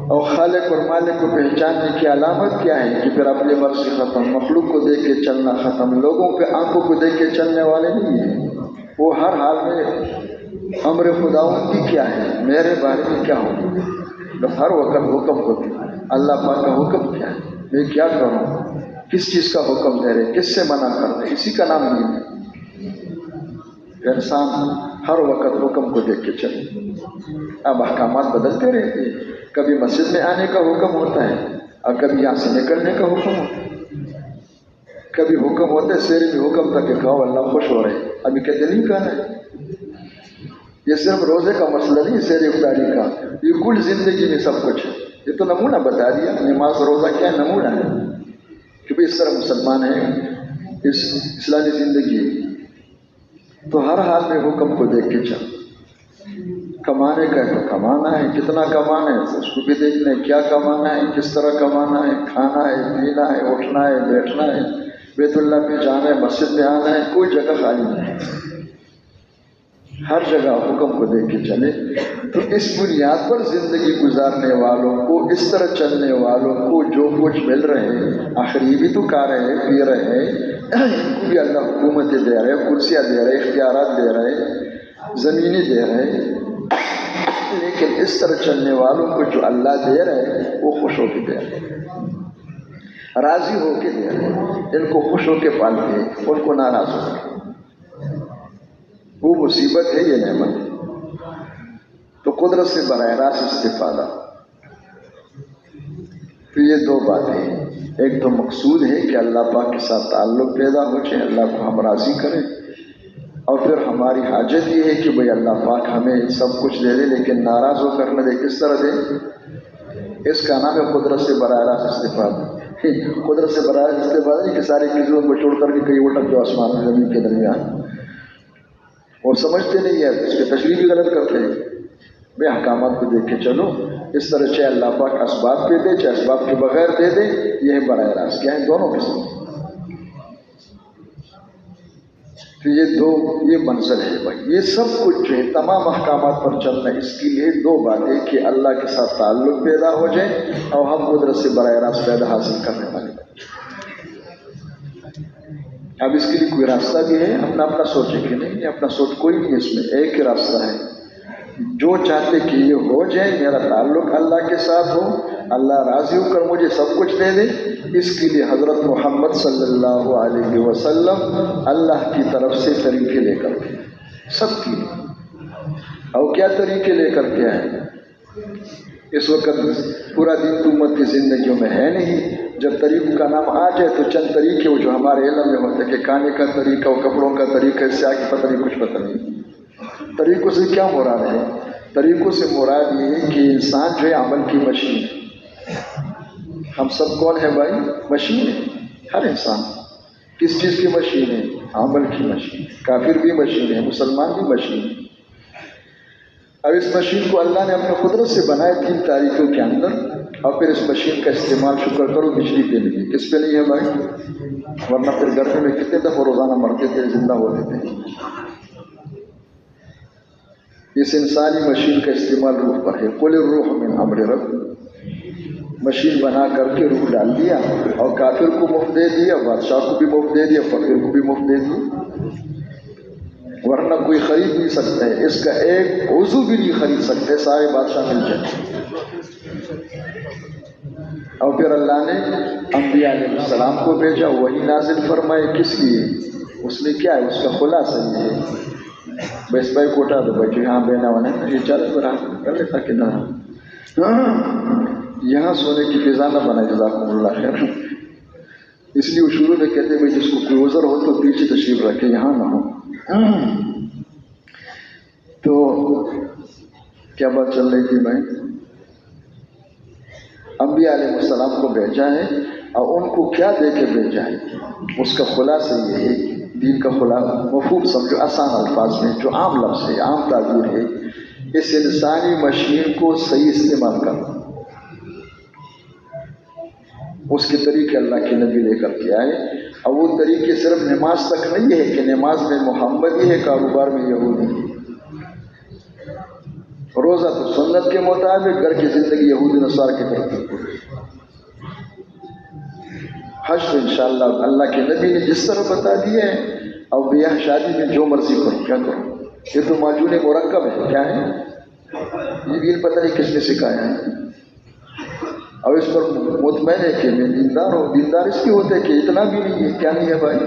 اور خالق اور مالک کو پہچاننے کی علامت کیا ہے کہ پھر اپنی مرضی ختم، مخلوق کو دیکھ کے چلنا ختم، لوگوں کے آنکھوں کو دیکھ کے چلنے والے نہیں ہیں۔ وہ ہر حال میں امر خداوندی کیا ہے، میرے بارے میں کیا ہو، ہر وقت حکم ہوتے ہیں۔ اللہ پاک کا حکم کیا ہے، میں کیا کروں، کس چیز کا حکم دے رہے، کس سے منع کر رہے، اسی کا نام نہیں ہے۔ انسان ہر وقت حکم کو دیکھ کے چلے۔ اب احکامات بدلتے رہتے ہیں، کبھی مسجد میں آنے کا حکم ہوتا ہے اور کبھی یہاں سے نکلنے کا حکم ہوتا ہے، کبھی حکم ہوتا ہے شیر میں حکم تھا کہ کھاؤ اللہ خوش ہو رہے، ابھی کہتے نہیں کھانا ہے۔ یہ صرف روزے کا مسئلہ نہیں، سیر افطاری کا، یہ کل زندگی میں سب کچھ ہے۔ یہ تو نمونہ بتا دیا، نماز روزہ کیا نمونہ ہے کہ بھئی اس طرح مسلمان ہے، اس اسلامی زندگی ہے۔ تو ہر حال میں حکم کو دیکھ کے چل، کمانے کا ہے تو کمانا ہے، کتنا کمانا ہے اس کو بھی دیکھنا ہے، کیا کمانا ہے، کس طرح کمانا ہے، کھانا ہے، پینا ہے، اٹھنا ہے، بیٹھنا ہے، بیت اللہ پہ جانا ہے، مسجد میں آنا ہے، کوئی جگہ خالی نہیں ہے، ہر جگہ حکم کو دیکھ کے چلے۔ تو اس بنیاد پر زندگی گزارنے والوں کو، اس طرح چلنے والوں کو جو کچھ مل رہے، آخر یہ بھی تو کھا رہے، پی رہے، ان کو بھی اللہ حکومتیں دے رہے، کرسیاں دے رہے، اختیارات دے رہے، زمینیں دے رہے، لیکن اس طرح چلنے والوں کو جو اللہ دے رہے وہ خوش ہو کے دے رہے، راضی ہو کے دے رہے، ان کو خوش ہو کے پالتے ہیں، ان کو ناراض ہو کے۔ وہ مصیبت ہے، یہ نعمت۔ تو قدرت سے براہ راست استفادہ۔ تو یہ دو باتیں ہیں، ایک تو مقصود ہے کہ اللہ پاک کے ساتھ تعلق پیدا ہو جائے، اللہ کو ہم راضی کریں، اور پھر ہماری حاجت یہ ہے کہ بھئی اللہ پاک ہمیں سب کچھ دے دے لیکن ناراض ہو کر نہ دے۔ کس طرح دے؟ اس کا نام ہے قدرت سے براہ راست استفادہ۔ قدرت سے براہ راست استفادہ نہیں کہ ساری چیزوں کو چھوڑ کر کے کہیں اٹک جو آسمان و زمین کے درمیان، اور سمجھتے نہیں ہے، اس کے تشریح بھی غلط کرتے ہیں۔ بے احکامات کو دیکھ کے چلو، اس طرح چاہے اللہ پاک اسباب پہ دے چاہے اسباب کے بغیر دے دے، یہ ہے براہ راست۔ کیا ہے؟ دونوں قسم۔ تو یہ منزل ہے بھائی، یہ سب کچھ جو ہے تمام احکامات پر چلنا، اس کے لیے دو باتیں کہ اللہ کے ساتھ تعلق پیدا ہو جائے اور ہم قدرت سے براہ راست فائدہ حاصل کرنے والے بنیں۔ اب اس کے لیے کوئی راستہ بھی ہے، اپنا اپنا سوچے کہ نہیں، اپنا سوچ کوئی نہیں، اس میں ایک ہی راستہ ہے، جو چاہتے کہ یہ ہو جائے، میرا تعلق اللہ کے ساتھ ہو، اللہ راضی ہو کر مجھے سب کچھ دے دے، اس کے لیے حضرت محمد صلی اللہ علیہ وسلم اللہ کی طرف سے طریقے لے کر کے سب کی، اور کیا طریقے لے کر کے آئے؟ اس وقت پورا دن تو امت کی زندگیوں میں ہے نہیں، جب طریقوں کا نام آ جائے تو چند طریقے وہ جو ہمارے علم میں ہوتے ہیں کہ کھانے کا طریقہ اور کپڑوں کا طریقہ، اس سے آگے پتہ نہیں، کچھ پتہ نہیں۔ طریقوں سے کیا مراد ہے؟ طریقوں سے مراد یہ ہے کہ انسان جو ہے عمل کی مشین ہے۔ ہم سب کون ہیں بھائی؟ مشین ہے، ہر انسان۔ کس چیز کی مشین ہے؟ عمل کی مشین۔ کافر بھی مشین ہے، مسلمان بھی مشین ہے۔ اب اس مشین کو اللہ نے اپنے قدرت سے بنائے 3 تاریخوں کے اندر، اور پھر اس مشین کا استعمال شکر کرو بجلی پہ نہیں ہے۔ کس پہ نہیں ہے بھائی؟ ورنہ پھر گرمی میں کتنے دفعہ روزانہ مرتے تھے، زندہ ہوتے تھے۔ اس انسانی مشین کا استعمال روح پر ہے۔ قل الروح من امر رب، مشین بنا کر کے روح ڈال دیا، اور کافر کو مفت دے دیا، بادشاہ کو بھی مفت دے دیا، فقیر کو بھی مفت دے دیا، ورنہ کوئی خرید نہیں سکتا ہے، اس کا ایک عضو بھی نہیں خرید سکتے، سارے بادشاہ مل جائیں۔ اور پھر اللہ نے انبیاء علیہ السلام کو بھیجا، وہی نازل فرمائے، کس لیے؟ اس میں کیا ہے؟ اس کا خلاصہ یہ ہے، بس بھائی کوٹا دو بھائی جو یہاں بینا ہونا ہے، یہ چل رہا کر لیتا کہ نہ، یہاں سونے کی فضا نہ بنائے، جزاکم اللہ خیر۔ اس لیے وہ شروع میں کہتے ہیں بھائی جس کو کوئی عذر ہو تو پیچھے تشریف رکھے، یہاں نہ ہو۔ تو کیا بات چل رہی تھی بھائی؟ انبیاء علیہ السلام کو بھیجا ہے، اور ان کو کیا دے کے بھیجا ہے؟ اس کا خلاصہ یہ ہے، دین کا خلاصہ مفہوم سمجھو، آسان الفاظ میں، جو عام لفظ ہے، عام تعبیر ہے، اس انسانی مشین کو صحیح استعمال کرنا۔ اس کے طریقے اللہ کے نبی لے کر کے آئے، اور وہ طریقے صرف نماز تک نہیں ہے کہ نماز میں محمدی ہے، کاروبار میں یہودی ہے، روزہ تو سنت کے مطابق، گھر کی زندگی یہودی نصارہ کی طرف، حج تو انشاءاللہ اللہ کے نبی نے جس طرح بتا دیا ہے، اور بیاہ شادی میں جو مرضی کرو، کیا کرو، یہ تو معجون مرکب ہے، کیا ہے یہ بھی پتہ نہیں کس نے سکھایا ہے، اور اس پر مطمئن ہے کہ میں دیندار ہوں۔ دیندار اس کے ہوتے کہ اتنا بھی نہیں ہے، کیا نہیں ہے بھائی؟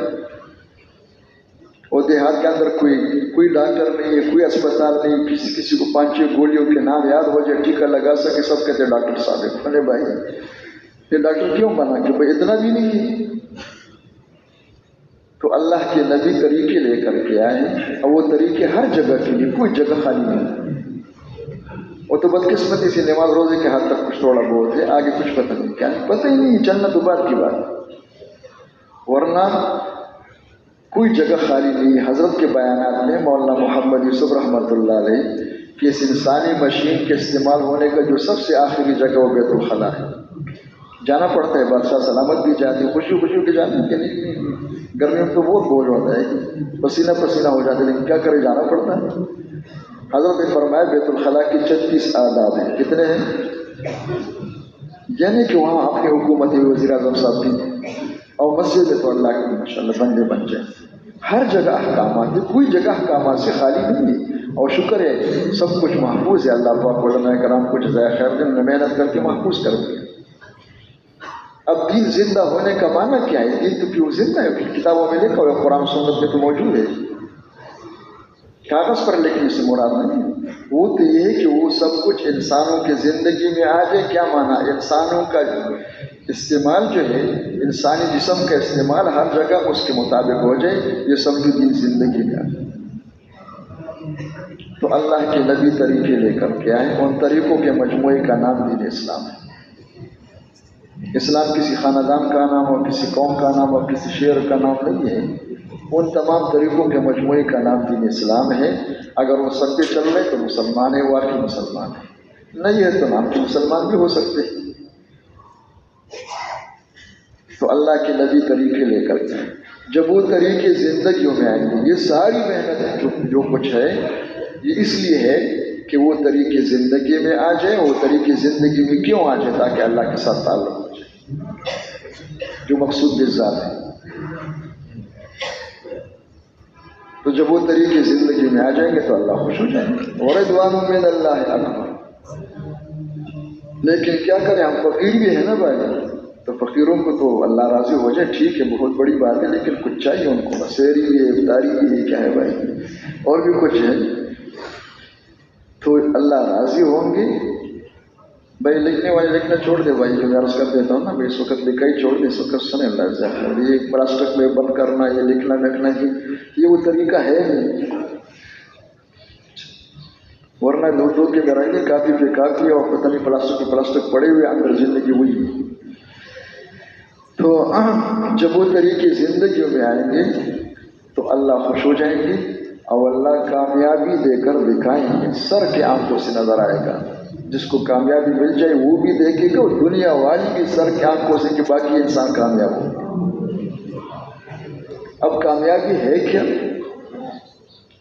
اور دیہات کے اندر کوئی ڈاکٹر نہیں ہے، کوئی اسپتال نہیں، کسی کو 5-6 گولیوں کے نام یاد ہو جائے، ٹیکہ لگا سکے، سب کہتے ہیں ڈاکٹر صاحب ہے۔ ارے بھائی یہ ڈاکٹر کیوں بنا کہ بھائی اتنا بھی نہیں ہے؟ تو تو اللہ کے نبی طریقے لے کر کے آئے، اور وہ طریقے ہر جگہ کے لیے، کوئی جگہ خالی نہیں۔ وہ تو بدقسمتی سے نماز روزے کے حد تک کچھ تھوڑا بہت ہے، آگے کچھ پتہ نہیں کیا ہے، پتہ ہی نہیں، چلنا تو بعد کی بات، ورنہ کوئی جگہ خالی نہیں۔ حضرت کے بیانات میں مولانا محمد یوسف رحمۃ اللہ علیہ کہ اس انسانی مشین کے استعمال ہونے کا جو سب سے آخری جگہ وہ بیت الخلاء ہے، جانا پڑتا ہے، بادشاہ سلامت بھی جاتے ہیں، خوشی خوشی کے جاتے ہیں کہ نہیں، گرمیوں میں تو بہت بوجھ ہوتا ہے، پسینہ پسینہ ہو جاتے ہیں، لیکن کیا کرے، جانا پڑتا ہے۔ حضرت نے فرمایا بیت الخلاء کی 36 آداب ہیں، کتنے ہیں؟ یعنی کہ وہاں اپنی حکومت وزیر اعظم صاحب کی، اور مسجد ہے تو اللہ کی ماشاءاللہ بندے بن جائیں، ہر جگہ احکامات ہے، کوئی جگہ احکامات سے خالی نہیں ہے، اور شکر ہے سب کچھ محفوظ ہے، اللہ پاک علماء کرام کو جزائے خیر دیں، محنت کر کے محفوظ کر دیا۔ اب دین زندہ ہونے کا معنی کیا ہے؟ دین تو کیوں زندہ ہے، کتابوں میں لکھا ہوا، قرآن سنت میں تو موجود ہے، کاغذ پر لکھنے سے مراد نہیں، وہ تو یہ ہے کہ وہ سب کچھ انسانوں کی زندگی میں آ جائے۔ کیا معنی؟ انسانوں کا استعمال جو ہے، انسانی جسم کا استعمال ہر جگہ اس کے مطابق ہو جائے، یہ سب دین زندگی میں آ جائے۔ تو اللہ کے نبی طریقے لے کر کے آئے، ان طریقوں کے مجموعے کا نام دین اسلام ہے۔ اسلام کسی خاندان کا نام ہو، کسی قوم کا نام ہو، کسی شہر کا نام نہیں ہے، ان تمام طریقوں کے مجموعے کا نام دین اسلام ہے۔ اگر وہ سب پہ چل رہے تو مسلمان ہے، واقعی مسلمان ہے، نہیں ہے تو نام کے مسلمان بھی ہو سکتے۔ تو اللہ کے نبی طریقے لے کر کے جب وہ طریقے زندگیوں میں آئیں گے، یہ ساری محنت جو کچھ ہے یہ اس لیے ہے کہ وہ طریقے زندگی میں آ جائیں۔ وہ طریقے زندگی میں کیوں آ جائیں؟ تاکہ اللہ کے ساتھ تعلق ہو جائے، جو مقصود بالذات ہے۔ تو جب وہ طریقے زندگی میں آ جائیں گے تو اللہ خوش ہو جائیں گے، ورضوان من اللہ اکبر۔ لیکن کیا کریں، ہم فقیر بھی ہیں نا بھائی، تو فقیروں کو تو اللہ راضی ہو جائے ٹھیک ہے، بہت بڑی بات ہے، لیکن کچھ چاہیے ان کو، سحری بھی ہے، افطاری بھی ہے، کیا ہے بھائی، اور بھی کچھ ہے، تو اللہ راضی ہوں گے۔ بھائی لکھنے والے لکھنا چھوڑ دے بھائی، جو میں عرض کر دیتا ہوں نا بھائی، اس وقت لکھا ہی چھوڑ دے، اس وقت سنے اللہ جل، یہ پلاسٹک میں بند کرنا، یہ لکھنا لکھنا یہ وہ طریقہ ہے نہیں، ورنہ دو کے گرائیں گے کافی پہ کافی، اور پتہ نہیں پلاسٹک پڑے ہوئے اندر، زندگی ہوئی ہے۔ تو جب وہ طریقے زندگیوں میں آئیں گے تو اللہ خوش ہو جائیں گے، اور اللہ کامیابی دے کر دکھائیں گے، سر کے آنکھوں سے نظر آئے گا، جس کو کامیابی مل جائے وہ بھی دیکھے گا، اور دنیا والی بھی سر کے آنکھوں سے کہ باقی انسان کامیاب ہو۔ اب کامیابی ہے کیا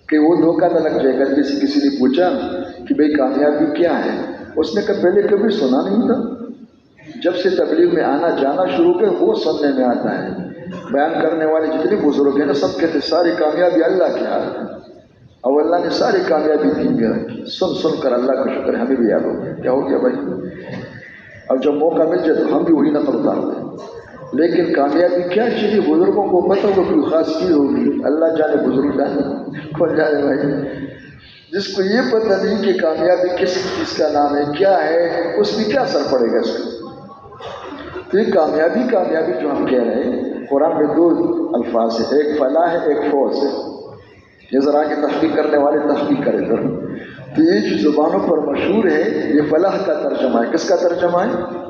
کہ وہ دھوکہ نہ لگ جائے گا۔ کسی نے پوچھا کہ بھئی کامیابی کیا ہے، اس نے کہا پہلے کبھی سنا نہیں تھا، جب سے تبلیغ میں آنا جانا شروع کر وہ سننے میں آتا ہے۔ بیان کرنے والے جتنے بزرگ ہیں نا، سب کہتے ساری کامیابی اللہ کے ہاتھ ہے، اور اللہ نے ساری کامیابی دین میں رکھی۔ سن کر اللہ کا شکر ہمیں بھی یاد ہو گیا، کیا ہو گیا بھائی، اب جب موقع مل جائے تو ہم بھی وہی نقل اتارتے ہیں۔ لیکن کامیابی کیا چیز ہے، بزرگوں کو پتہ ہوگا، کوئی خاص چیز ہوگی، اللہ جانے، بزرگ جانے، کون جانے بھائی۔ جس کو یہ پتہ نہیں کہ کامیابی کس چیز کا نام ہے، کیا ہے، اس میں کیا اثر پڑے گا اس کا۔ تو یہ کامیابی جو ہم کہہ رہے ہیں، قرآن میں دو الفاظ ہیں، ایک فلاح ہے، ایک فوز ہے۔ یہ ذرا کہ تحقیق کرنے والے تحقیق کرے ذرا، تو یہ جو زبانوں پر مشہور ہے، یہ فلاح کا ترجمہ ہے۔ کس کا ترجمہ ہے؟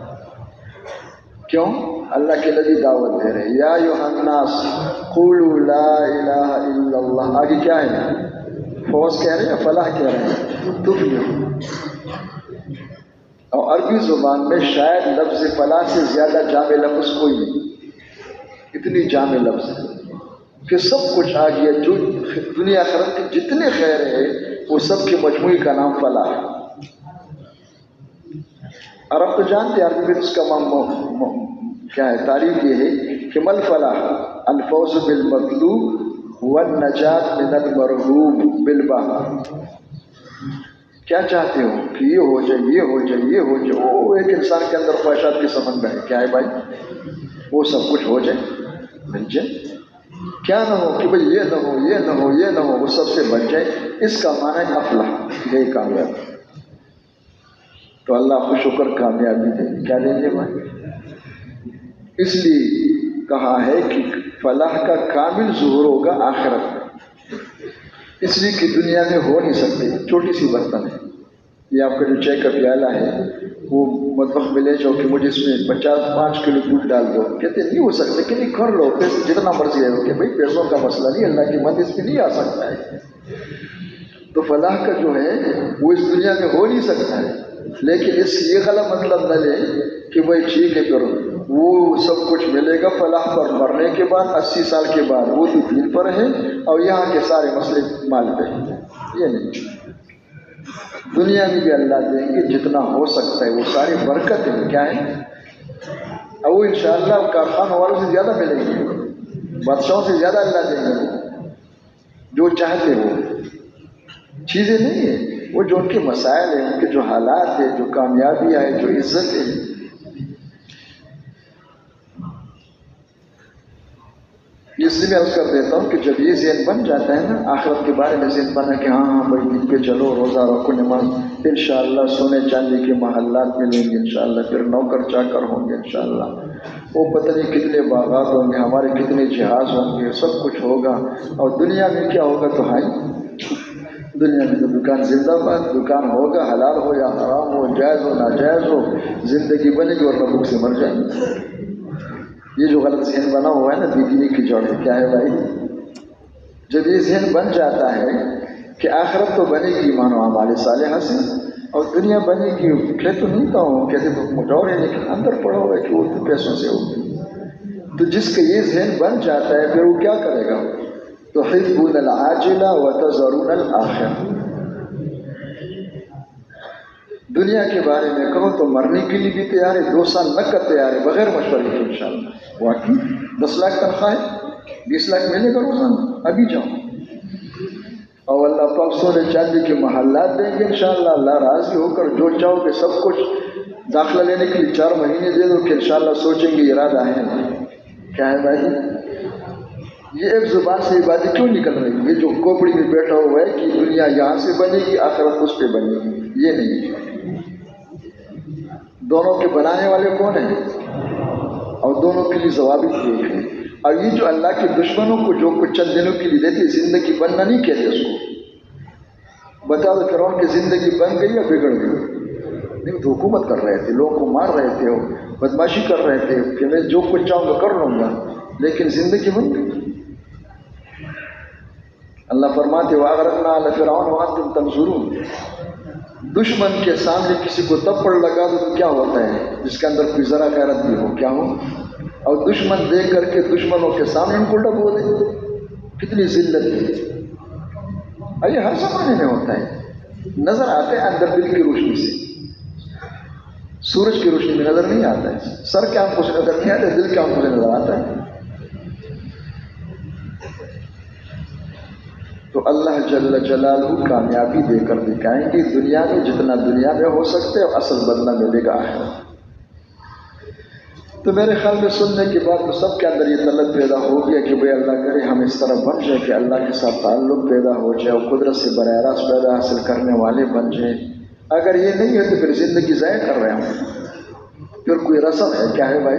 کیوں؟ اللہ کے نبی دعوت دے رہے ہیں، یا ایھا الناس قولوا لا الہ الا اللہ۔ آگے کیا ہے؟ فوز کہہ رہے ہیں یا فلاح کہہ رہے ہیں؟ تفلحوا۔ اور عربی زبان میں شاید لفظ فلاح سے زیادہ جامع لفظ کوئی نہیں، اتنی جامع لفظ ہے کہ سب کچھ آ گیا، جو دنیا آخرت کے جتنے خیر ہے وہ سب کے مجموعی کا نام فلاح ہے۔ عرب تو جانتے ہیں، عربی میں اس کا کیا ہے، تعریف یہ ہے کہ مل فلاح الفوز بالمطلوب والنجات من المرغوب بالباء۔ کیا چاہتے ہو کہ یہ ہو جائے، یہ ہو جائے، یہ ہو جائے، وہ ایک انسان کے اندر خواہشات کے سمندر ہے، کیا ہے بھائی، وہ سب کچھ ہو جائے، مل جائے، کیا نہ ہو کہ بھئی یہ نہ ہو، یہ نہ ہو، یہ نہ ہو، وہ سب سے بچ جائے، اس کا معنی ہے افلاح، یہ کامیاب۔ تو اللہ خوش ہو کر کامیابی دے، کیا دیں گے بھائی؟ اس لیے کہا ہے کہ فلاح کا کامل ظہور ہوگا آخرت میں، اس لیے کہ دنیا میں ہو نہیں سکتے. چھوٹی سی برتن ہے، یہ آپ کا جو چائے کا پیالہ ہے، وہ مطبخ میں لے جاؤ کہ مجھے اس میں 5 کلو دودھ ڈال دو، کہتے نہیں ہو سکتا. کہ نہیں کر لو، پیسے جتنا مرضی ہے. کہ بھائی پیسوں کا مسئلہ نہیں، اللہ کی مدد اس میں نہیں آ سکتا ہے. تو فلاح کا جو ہے وہ اس دنیا میں ہو نہیں سکتا ہے. لیکن اس یہ غلط مطلب نہ لے کہ بھائی ٹھیک ہے کرو، وہ سب کچھ ملے گا فلاح پر مرنے کے بعد 80 سال کے بعد. وہ تو دین پر ہے اور یہاں کے سارے مسئلے مال پہ ہیں. یہ نہیں، دنیا میں بھی اللہ دیں گے جتنا ہو سکتا ہے. وہ ساری برکت ہے کیا ہے، اور وہ انشاءاللہ کارخانوں والوں سے زیادہ ملیں گے، بادشاہوں سے زیادہ اللہ دیں گے. جو چاہتے وہ چیزیں نہیں ہیں، وہ جو ان کے مسائل ہیں، ان کے جو حالات ہیں، جو کامیابیاں ہیں، جو عزت ہے. اس لیے میں عرض کر دیتا ہوں کہ جب یہ ذہن بن جاتا ہے نا، آخرت کے بارے میں ذہن بنا کہ ہاں بھائی دن پہ چلو، روزہ رکھو، نماز، انشاءاللہ سونے چاندی کے محلات ملیں گے انشاءاللہ، پھر نوکر چاکر ہوں گے انشاءاللہ، وہ پتہ نہیں کتنے باغات ہوں گے، ہمارے کتنے جہاز ہوں گے، سب کچھ ہوگا. اور دنیا میں کیا ہوگا تو ہائی دنیا میں تو دکان زندہ باد، دکان ہوگا، حلال ہو یا حرام ہو، جائز ہو ناجائز ہو، زندگی بنے گی اور بھوک سے مر جائیں گے. یہ جو غلط ذہن بنا ہوا ہے نا، دیدنی کی جڑ کیا ہے بھائی. جب یہ ذہن بن جاتا ہے کہ آخرت تو بنے گی ایمان و اعمال صالحہ سے، اور دنیا بنے گی، کہہ تو نہیں ہوں کہتے تو مٹور ہے، لیکن اندر پڑا ہوا ہے کہ وہ تو پیسوں سے ہوگی. تو جس کا یہ ذہن بن جاتا ہے پھر وہ کیا کرے گا، تحبون العاجلہ وتذرون الآخرہ. دنیا کے بارے میں کہو تو مرنے کے لیے بھی تیار ہے، 2 سال نقد تیار ہے بغیر مشورے کے انشاءاللہ. واقعی 10 لاکھ تنخواہ ہے، 20 لاکھ ملے گا روزانہ، ابھی جاؤ. اور اللہ پاک سونے چاندی کے محلات دیں گے انشاءاللہ. اللہ راضی ہو کر جو چاہو کہ سب کچھ داخلہ لینے کے لیے 4 مہینے دے دو کہ انشاءاللہ سوچیں گے ارادہ ہے. کیا ہے بھائی، یہ ایک زبان سے یہ باتیں کیوں نکل رہی ہے؟ یہ جو کوپڑی میں بیٹھا ہوا ہے کہ دنیا یہاں سے بنے گی، آخرت اس پہ بنے گی، یہ نہیں. دونوں کے بنانے والے کون ہیں، اور دونوں کے لیے ضوابط ایک ہیں. اور یہ جو اللہ کے دشمنوں کو جو کچھ چند دنوں کے لیے دیتے، زندگی بننا نہیں کہتے اس کو. بتا دو فرعون کی زندگی بن گئی یا بگڑ گئی؟ نہیں، تو حکومت کر رہے تھے، لوگوں کو مار رہے تھے، بدماشی کر رہے تھے کہ میں جو کچھ چاہوں گا کر لوں گا، لیکن زندگی بن گئی. اللہ فرماتے وَأَغْرَقْنَا آلَ فِرْعَوْنَ وَأَنْتُمْ تَنظُرُونَ. دشمن کے سامنے کسی کو تپڑ لگا دو تو کیا ہوتا ہے، جس کے اندر کوئی ذرا غیرت بھی ہو کیا ہو. اور دشمن دیکھ کر کے دشمنوں کے سامنے ان کو ڈبو دے، کتنی ذلت ہے. یہ ہر زمانے میں ہوتا ہے. نظر آتے ہیں اندر دل کی روشنی سے، سورج کی روشنی میں نظر نہیں آتا ہے، سر کے آنکھوں سے نظر نہیں آتا ہے، دل کے آنکھوں سے نظر آتا ہے. تو اللہ جل جلالہ کامیابی دے کر دکھائیں گے دنیا میں جتنا دنیا میں ہو سکتے اور اصل بدلہ ملے گا آخرت. تو میرے خیال میں سننے کے بعد تو سب کے اندر یہ طلب پیدا ہو گیا کہ بھئی اللہ کرے ہم اس طرح بن جائیں کہ اللہ کے ساتھ تعلق پیدا ہو جائے اور قدرت سے براہ راست پیدا حاصل کرنے والے بن جائیں. اگر یہ نہیں ہے تو پھر زندگی ضائع کر رہے ہیں. پھر کوئی رسم ہے، کیا ہے بھائی،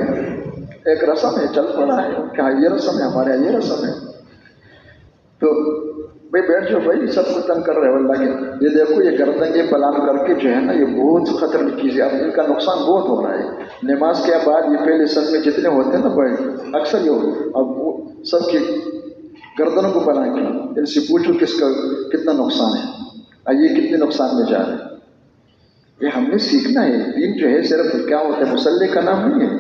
ایک رسم ہے چل پڑا ہے، کیا یہ رسم ہے، ہمارے یہاں یہ رسم ہے. تو بھائی بیٹھ جاؤ بھائی، سب کو تنگ کر رہے ہو اللہ کے. یہ دیکھو یہ گردنگیں پلان کر کے جو ہے نا، یہ بہت خطرناک چیز ہے. اب ان کا نقصان بہت ہو رہا ہے. نماز کے بعد یہ پہلے سب میں جتنے ہوتے ہیں نا بھائی، اکثر یہ ہو، اب وہ سب کی گردنوں کو بنا کے ان سے پوچھو کس کا کتنا نقصان ہے، اور یہ کتنے نقصان میں جا رہے ہیں. یہ ہم نے سیکھنا ہے. دین جو ہے صرف کیا ہوتا ہے، مسلح کا نام نہیں ہے،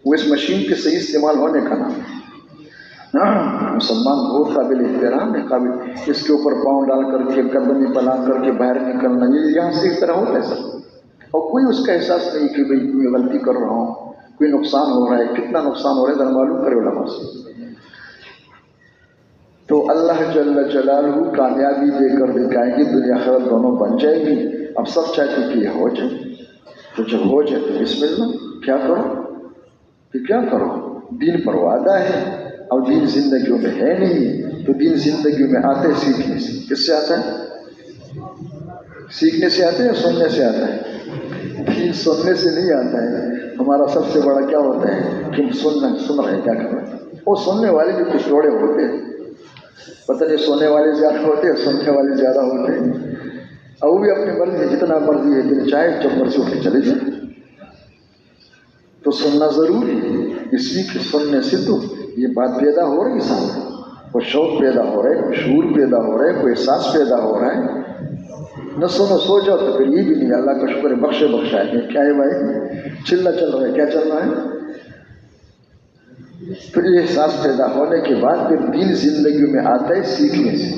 وہ اس مشین کے صحیح استعمال ہونے کا نام ہے. مسلمان بہت قابل احترام ہے، قابل اس کے اوپر پاؤں ڈال کر کے گردنیں پلان کر کے باہر نکلنا، یہ یہاں سے اس طرح ہوتا ہے سر. اور کوئی اس کا احساس نہیں کہ بھئی کوئی غلطی کر رہا ہوں، کوئی نقصان ہو رہا ہے. کتنا نقصان ہو رہا ہے ذرا معلوم کرے علماء سے. تو اللہ جل جلالہ کامیابی دے کر دکھائیں گے، دنیا آخرت دونوں بن جائے گی. اب سب چاہتے کہ یہ ہو جائے، تو جب ہو جائے تو بسم اللہ کیا کرو کہ کیا کرو. دین پر وعدہ ہے اور دین زندگیوں میں ہے نہیں. تو دین زندگیوں میں آتے ہیں سیکھنے سے. کس سے آتا ہے؟ سیکھنے سے آتا ہے یا سننے سے آتا ہے؟ دین سننے سے نہیں آتا ہے. ہمارا سب سے بڑا کیا ہوتا ہے کہ ہم سن رہے ہیں، کیا کر رہے ہیں. وہ سننے والے بھی کچھ جوڑے ہوتے ہیں، پتہ نہیں سونے والے زیادہ ہوتے ہیں سننے والے زیادہ ہوتے ہیں، اور وہ بھی اپنی مرضی جتنا مرضی ہے دل چاہے جب مرضی اٹھ کے چلے جائیں۔ تو سننا ضروری ہے، اس لیے کہ سننے سے تو یہ بات پیدا ہو رہی ہے سامنے، کوئی شوق پیدا ہو رہا ہے، کوئی شعور پیدا ہو رہا ہے، کوئی احساس پیدا ہو رہا ہے۔ نہ سنو سو جاؤ تو پھر یہ بھی نہیں، اللہ کا شکر ہے بخشا ہے، کیا ہے بھائی چلا چل رہا ہے، کیا چل رہا ہے؟ پھر یہ احساس پیدا ہونے کے بعد پھر دین زندگی میں آتا ہے سیکھنے سے۔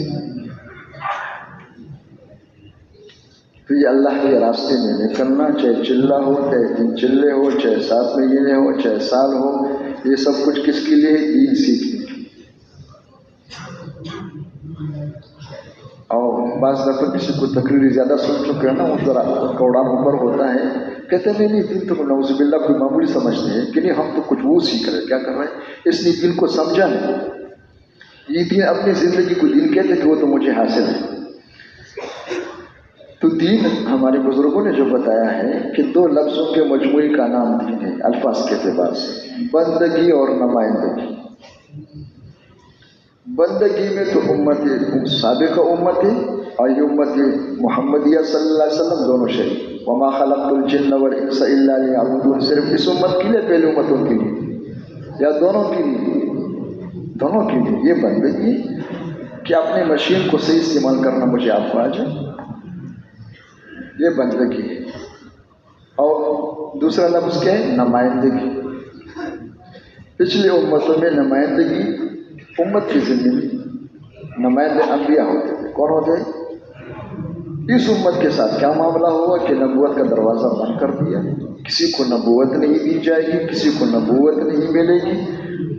تو یہ اللہ کے راستے میں نکلنا، چاہے چلہ ہو، چاہے 3 چلے ہو، چاہے 7 مہینے ہو، چاہے سال ہو، یہ سب کچھ کس کے لیے؟ دین سیکھنے۔ اور بعض دفعہ کسی کو تقریر زیادہ سن چکے ہیں نا، وہ ذرا کوڑان اوپر ہوتا ہے، کہتے ہیں نہیں دین تو نعوذ باللہ کوئی معمولی سمجھتے ہیں کہ نہیں ہم تو کچھ وہ سیکھ رہے ہیں، کیا کر رہے ہیں؟ اس لیے دین کو سمجھا نہیں، یہ دین اپنی زندگی کو دین کہتے کہ وہ تو مجھے حاصل ہے۔ تو دین ہمارے بزرگوں نے جو بتایا ہے کہ 2 لفظوں کے مجموعے کا نام دین ہے، الفاظ کے اعتبار سے، بندگی اور نمائندگی۔ بندگی میں تو امت سابقہ امت ہے اور یہ امت محمدیہ صلی اللہ علیہ وسلم دونوں شریک، وما خلقت الجن والانس الا لیعبدون، صرف اس امت کے لیے، پہلے امتوں کے لیے، یا دونوں کے لیے؟ دونوں کے لیے۔ یہ بندگی کہ اپنے مشین کو صحیح استعمال کرنا مجھے آپ کو آ جائے، یہ بندگی ہے۔ اور دوسرا لفظ کیا ہے؟ نمائندگی۔ پچھلے امتوں میں نمائندگی امت کی زندگی، نمائندے انبیاء ہوتے تھے۔ کون ہوتے؟ اس امت کے ساتھ کیا معاملہ ہوا کہ نبوت کا دروازہ بند کر دیا، کسی کو نبوت نہیں دی جائے گی، کسی کو نبوت نہیں ملے گی،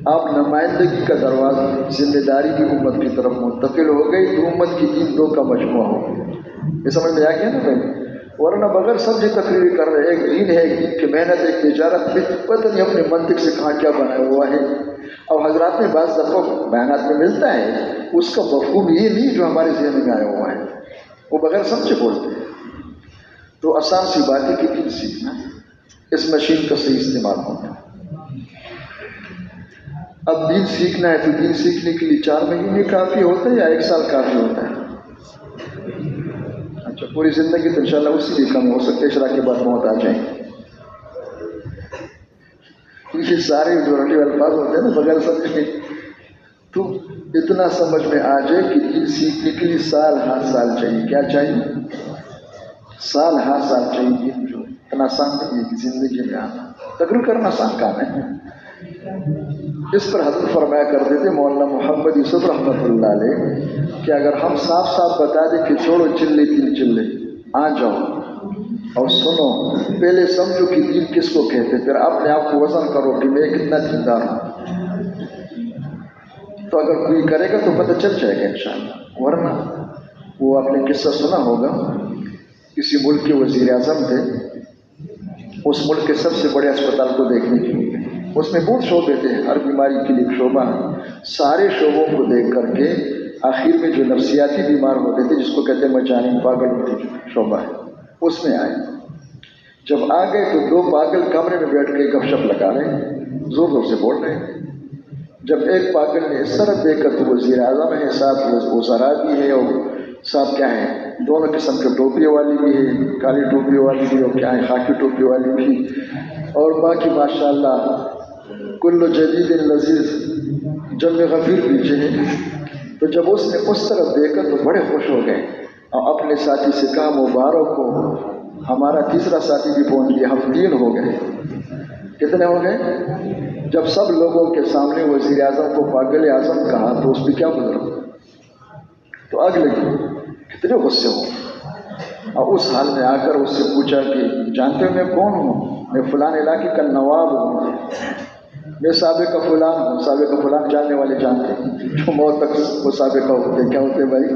اب نمائندگی کا دروازہ، ذمہ داری بھی امت کی طرف منتقل ہو گئی، تو امت کی دین 2 کا مجموعہ ہو گیا۔ یہ سمجھ میں آ گیا نا بھائی؟ ورنہ بغیر سمجھے تقریر کر رہے، ایک دین ہے، ایک دین کی محنت، ایک تجارت، پتہ نہیں اپنے منطق سے کہاں کیا بنایا ہوا ہے۔ اور حضرات میں بعض دفعہ بیانات میں ملتا ہے، اس کا مفہوم یہ نہیں جو ہمارے ذہن میں آیا ہوا ہے، وہ بغیر سمجھے بولتے ہیں۔ تو آسان سی بات ہے کہ دین سیکھنا، اس مشین کا صحیح استعمال ہونا۔ اب دین سیکھنا ہے تو دین سیکھنے کے لیے 4 مہینے کافی ہوتا ہے یا 1 سال کافی ہوتا ہے؟ اچھا، پوری زندگی تو انشاءاللہ اسی بھی کم ہو سکتے، عشاء کے بعد موت آ جائیں۔ یہ سارے جو رٹے الفاظ ہوتے ہیں نا بغیر سمجھے، تو اتنا سمجھ میں آ جائے کہ دین سیکھنے کے لیے سال ہر سال چاہیے۔ کیا چاہیے؟ سال ہر سال چاہیے۔ دین جو اتنا آسان نہیں ہے کہ زندگی میں آنا، تقریر کرنا آسان کام ہے۔ اس پر حضرت فرمایا کرتے تھے مولانا محمد یوسف رحمۃ اللہ علیہ کہ اگر ہم صاف صاف بتا دیں کہ چھوڑو چلے 3 چلے، آ جاؤ اور سنو، پہلے سمجھو کہ دین کس کو کہتے، پھر اپنے آپ کو وزن کرو کہ میں کتنا دیندار ہوں، تو اگر کوئی کرے گا تو پتہ چل جائے گا انشاءاللہ۔ ورنہ وہ آپ نے قصہ سنا ہوگا، کسی ملک کے وزیر اعظم تھے، اس ملک کے سب سے بڑے اسپتال کو دیکھنے کے لیے، اس میں بہت شعبے تھے، ہر بیماری کے لیے ایک شعبہ ہے، سارے شعبوں کو دیکھ کر کے آخر میں جو نفسیاتی بیمار ہوتے تھے، جس کو کہتے ہیں مجانین، پاگل ہوتی شعبہ ہے، اس میں آئے۔ جب آ گئے تو 2 پاگل کمرے میں بیٹھ کے گپ شپ لگا رہے ہیں، زور زور سے بول رہے ہیں۔ جب ایک پاگل نے اس طرف دیکھ کر تو وزیر اعظم ہے، ساتھ وزراء بھی ہے، اور ساتھ کیا ہے، دونوں قسم کے ٹوپی والی بھی ہے، کالی ٹوپی والی بھی، اور کیا ہے خاکی ٹوپی والی بھی، اور باقی ماشاءاللہ کل جدید لذیذ جم غفیر پیچھے ہے۔ تو جب اس نے اس طرف دیکھا تو بڑے خوش ہو گئے اور اپنے ساتھی سے کہا مبارک ہو، ہمارا تیسرا ساتھی بھی پہنچ گیا، ہم 3 ہو گئے۔ کتنے ہو گئے؟ جب سب لوگوں کے سامنے وزیر اعظم کو پاگل اعظم کہا تو اس پہ کیا گزرا؟ تو آگ لگی، کتنے غصے ہو، اور اس حال میں آ کر اس سے پوچھا کہ جانتے ہو میں کون ہوں؟ میں فلان علاقے کا نواب ہوں، میں سابقہ فلان ہوں۔ سابقہ فلان جاننے والے جانتے ہیں، جو موت تک وہ سابقہ ہوتے، کیا ہوتے بھائی،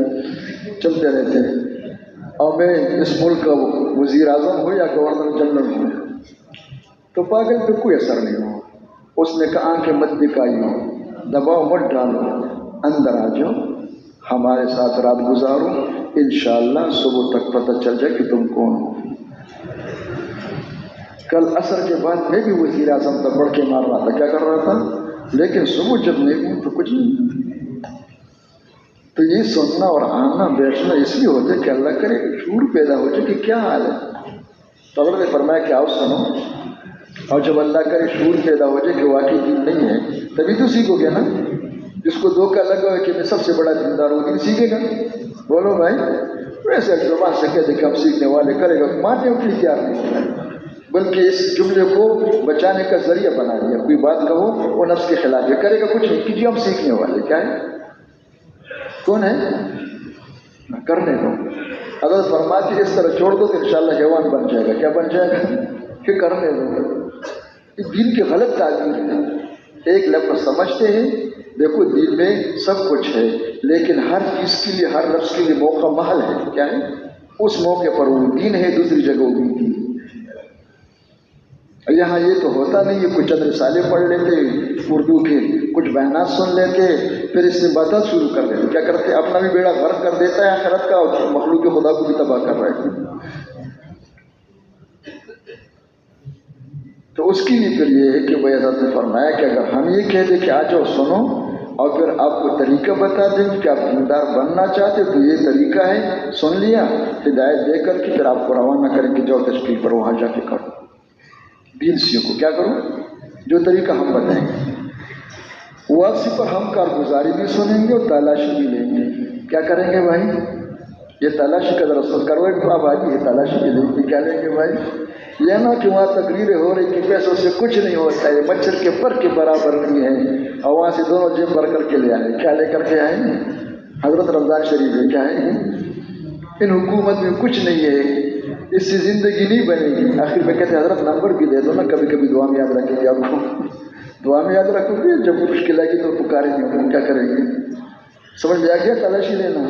چلتے رہتے ہیں۔ اور میں اس ملک کا وزیر اعظم ہوں یا گورنر جنرل ہوں۔ تو پاگل پہ کوئی اثر نہیں ہو، اس نے کہا آنکھیں مت دکھائیو، دباؤ مت ڈالو، اندر آ جاؤ، ہمارے ساتھ رات گزارو، انشاءاللہ صبح تک پتہ چل جائے کہ تم کون ہو۔ کل عصر کے بعد میں بھی وزیر اعظم تک بڑھ کے مار رہا تھا، کیا کر رہا تھا؟ لیکن صبح جب نہیں ہوں تو کچھ نہیں. تو یہ سننا اور آنا بیٹھنا اس لیے ہوتا ہے کہ اللہ کرے شعور پیدا ہو جائے کہ کیا حال ہے. تو اللہ نے فرمایا کہ آؤ سنو، اور جب اللہ کرے شعور پیدا ہو جائے کہ واقعی دین نہیں ہے تبھی تو سیکھو گے نا. جس کو دھوکہ لگا ہے کہ میں سب سے بڑا دیندار ہوں دین سیکھے گا؟ بولو بھائی. ویسے زبان سے کہتے کہ ہم سیکھنے والے کرے گا، ماننے کے لیے تیار نہیں ہے، بلکہ اس جملے کو بچانے کا ذریعہ بنا دیا. کوئی بات کہو وہ نفس کے خلاف ہے، کرے گا کچھ نہیں کہ جی ہم سیکھنے والے. کیا ہے؟ کون ہے؟ کرنے دو. اگر فرماتی اس طرح چھوڑ دو تو انشاءاللہ حیوان بن جائے گا. کیا بن جائے گا؟ کہ کرنے دو. یہ دین کے غلط تعبیر ہے. ایک لفظ سمجھتے ہیں، دیکھو دین میں سب کچھ ہے، لیکن ہر چیز کے لیے ہر لفظ کے لیے موقع محل ہے. کیا ہے؟ اس موقع پر وہ دین ہے، دوسری جگہ وہ دین ہے. یہاں یہ تو ہوتا نہیں ہے. کچھ چند رسالے پڑھ لیتے اردو کے، کچھ بیانات سن لیتے، پھر اس میں باتیں شروع کر دیتے. کیا کرتے؟ اپنا بھی بیڑا غرق کر دیتا ہے آخرت کا، اور مخلوق خدا کو بھی تباہ کر رہا ہے. تو اس کے لیے پھر یہ ہے کہ بھائی حضرت نے فرمایا کہ اگر ہم یہ کہہ دیں کہ آ جاؤ سنو، اور پھر آپ کو طریقہ بتا دیں کہ آپ دیندار بننا چاہتے تو یہ طریقہ ہے، سن لیا، ہدایت دے کر کے پھر آپ کو روانہ کریں کہ جاؤ تشکیل پر وہاں جا کے کرو دین سیکھو. کیا کروں؟ جو طریقہ ہم بتائیں گے. واپسی پر ہم کارگزاری بھی سنیں گے اور تلاشی بھی لیں گے. کیا کریں گے بھائی؟ یہ تلاشی کا درست کرو تو آپ آئیے، یہ تلاشی بھی لیں گے. کیا لیں گے بھائی؟ یہ نہ کہ وہاں تقریریں ہو رہی کہ پیسوں سے کچھ نہیں ہوتا ہے، مچھر کے پر کے برابر نہیں ہے، اور وہاں سے دونوں جیب بھر کر کے لے آئے. کیا لے کر کے آئیں گے؟ حضرت رمضان شریف لے کے آئیں گے. ان حکومت میں کچھ نہیں ہے، اس سے زندگی نہیں بنے گی. آخر میں کہتے ہیں حضرت نمبر بھی دے دو نا، کبھی کبھی دعا میں یاد رکھیں گے. آپ کو دعا میں یاد رکھو گے، جب مشکل آئے گی تو پکاریں گے. ہم کیا کریں گے؟ سمجھ میں آ گیا؟ تلاشی لینا.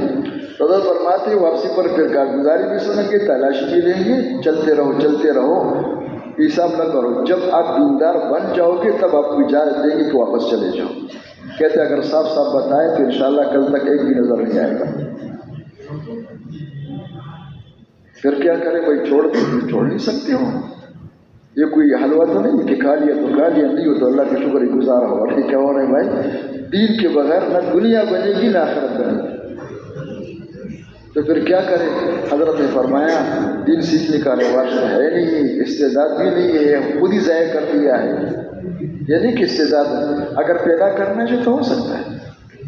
حضرت فرماتے ہیں واپسی پر پھر کارگزاری بھی سنیں گے، تلاشی بھی لیں گے. چلتے رہو چلتے رہو، حساب نہ کرو. جب آپ دیندار بن جاؤ گے تب آپ کو اجازت دیں گے کہ واپس چلے جاؤ. کہتے ہیں اگر صاف صاف بتائیں تو انشاءاللہ کل تک ایک بھی نظر نہیں آئے گا. پھر کیا کریں بھائی؟ چھوڑ نہیں سکتے ہو. یہ کوئی حلوہ تو نہیں کہ کھا لیا تو کھا لیا، نہیں ہو تو اللہ کا شکر گزار ہو. اور کیا ہو رہا ہے بھائی؟ دین کے بغیر نہ دنیا بنے گی نہ آخرت بنے گی. تو پھر کیا کریں؟ حضرت نے فرمایا دین سیکھنے کا رواج ہے نہیں، استعداد بھی نہیں ہے، خود ہی ضائع کر دیا ہے. یعنی کہ استعداد اگر پیدا کرنا ہے تو ہو سکتا ہے.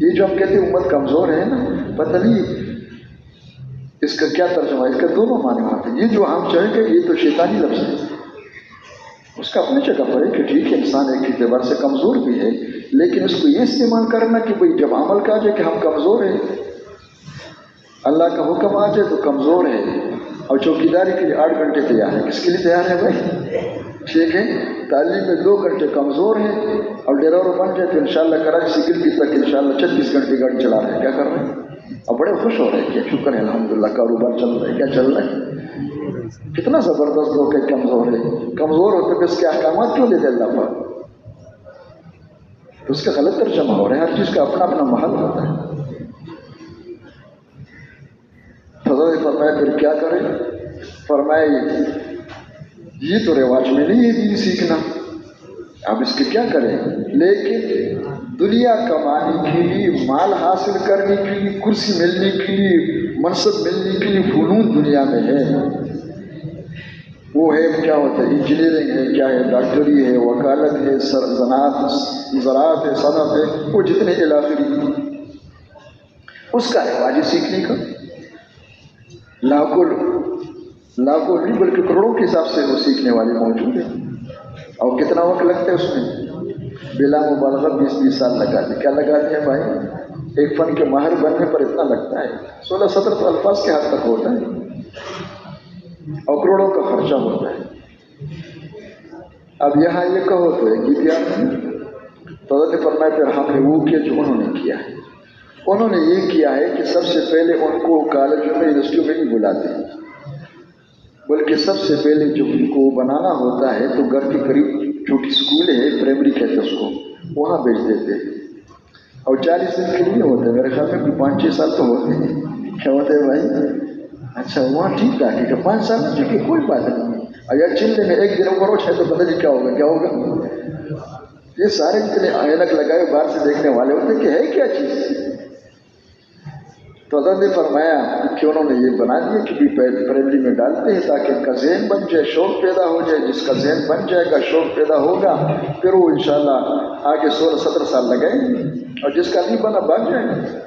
یہ جو ہم کہتے ہیں امت کمزور ہے نا، پتہ نہیں اس کا کیا ترجمہ ہے. اس کا دونوں معنی ہوتے ہیں. یہ جو ہم چاہیں کہ یہ تو شیطانی لفظ ہے، اس کا اپنی جگہ پر ہے کہ ٹھیک ہے انسان ایک اعتبار سے کمزور بھی ہے، لیکن اس کو یہ استعمال کرنا کہ بھئی جب عمل کا جائے کہ ہم کمزور ہیں، اللہ کا حکم آ جائے تو کمزور ہے، اور چوکیداری کے لیے 8 گھنٹے تیار ہے. کس کے لیے تیار ہے بھائی؟ ٹھیک ہے. تعلیم میں 2 گھنٹے کمزور ہیں، اور ڈرائیور بن جائے تو انشاءاللہ کراچی سے گلگت تک انشاءاللہ 36 گھنٹے گاڑی چلا رہے ہیں. کیا کر رہے ہیں؟ اور بڑے خوش ہو رہے ہیں کہ شکر ہے الحمدللہ کاروبار چل رہا ہے. کیا چل رہا ہے؟ کتنا زبردست لوگ کہ کمزور ہے. کمزور ہوتے تو اس کے احکامات کیوں دیتے اللہ پاک؟ تو اس کا غلط ترجمہ ہو رہا ہے. ہر چیز کا اپنا اپنا محل ہوتا ہے. حضرت فرمایا پھر کیا کریں؟ فرمایا یہ تو رواج میں نہیں ہے دین سیکھنا، اب اس کے کیا کریں؟ لیکن دنیا کمانے کے لیے، مال حاصل کرنے کے لیے، کرسی ملنے کے لیے، منصب ملنے کے لیے فنون دنیا میں ہے. وہ ہے کیا ہوتا ہے؟ انجینئرنگ ہے، کیا ہے؟ ڈاکٹری ہے، وکالت ہے، زراعت ہے، صنعت ہے، وہ جتنے علاقے اس کا رواج ہے سیکھنے کا. لاکھوں نہیں بلکہ کروڑوں کے حساب سے وہ سیکھنے والے موجود ہیں. اور کتنا وقت لگتا ہے اس میں؟ بلا مبالغہ 20 سال لگا دیں. کیا لگا دیں بھائی؟ ایک فن کے ماہر بننے پر اتنا لگتا ہے. 16-17 تو الفاظ کے حد تک ہوتا ہے، اور کروڑوں کا خرچہ ہوتا ہے. اب یہاں یہ کہو تو ایک ہی پیار نہیں. تو حضرت نے فرمایا پھر ہم نے وہ کیا جو انہوں نے کیا ہے. انہوں نے یہ کیا ہے کہ سب سے پہلے ان کو کالجوں میں، یونیورسٹیوں میں نہیں بلاتے، بلکہ سب سے پہلے جب ان کو بنانا ہوتا ہے تو گھر کے قریب چھوٹی اسکول ہے، پرائمری کہتے ہیں اس کو، وہاں بھیج دیتے ہیں. اور 40 دن کے لیے ہوتے ہیں، میرے خیال میں 5-6 سال تو ہوتے ہیں. کیا ہوتے ہیں بھائی؟ اچھا وہاں ٹھیک ٹھاک ہے. 5 سال میں چونکہ کوئی بات نہیں ہے. اگر چلنے میں 1 دن اوپر ہو جائے تو پتہ نہیں کیا ہوگا. یہ سارے جتنے اینک لگائے باہر سے دیکھنے والے ہوتے کہ ہے کیا چیز. تو حضرت نے فرمایا کہ انہوں نے یہ بنا دیا کہ پرائمری میں ڈالتے ہیں تاکہ ان کا ذہن بن جائے، شوق پیدا ہو جائے. جس کا ذہن بن جائے گا، شوق پیدا ہوگا، پھر وہ انشاءاللہ آگے 16-17 سال لگائیں گے، اور جس کا نہیں بنا بھاگ جائیں گے.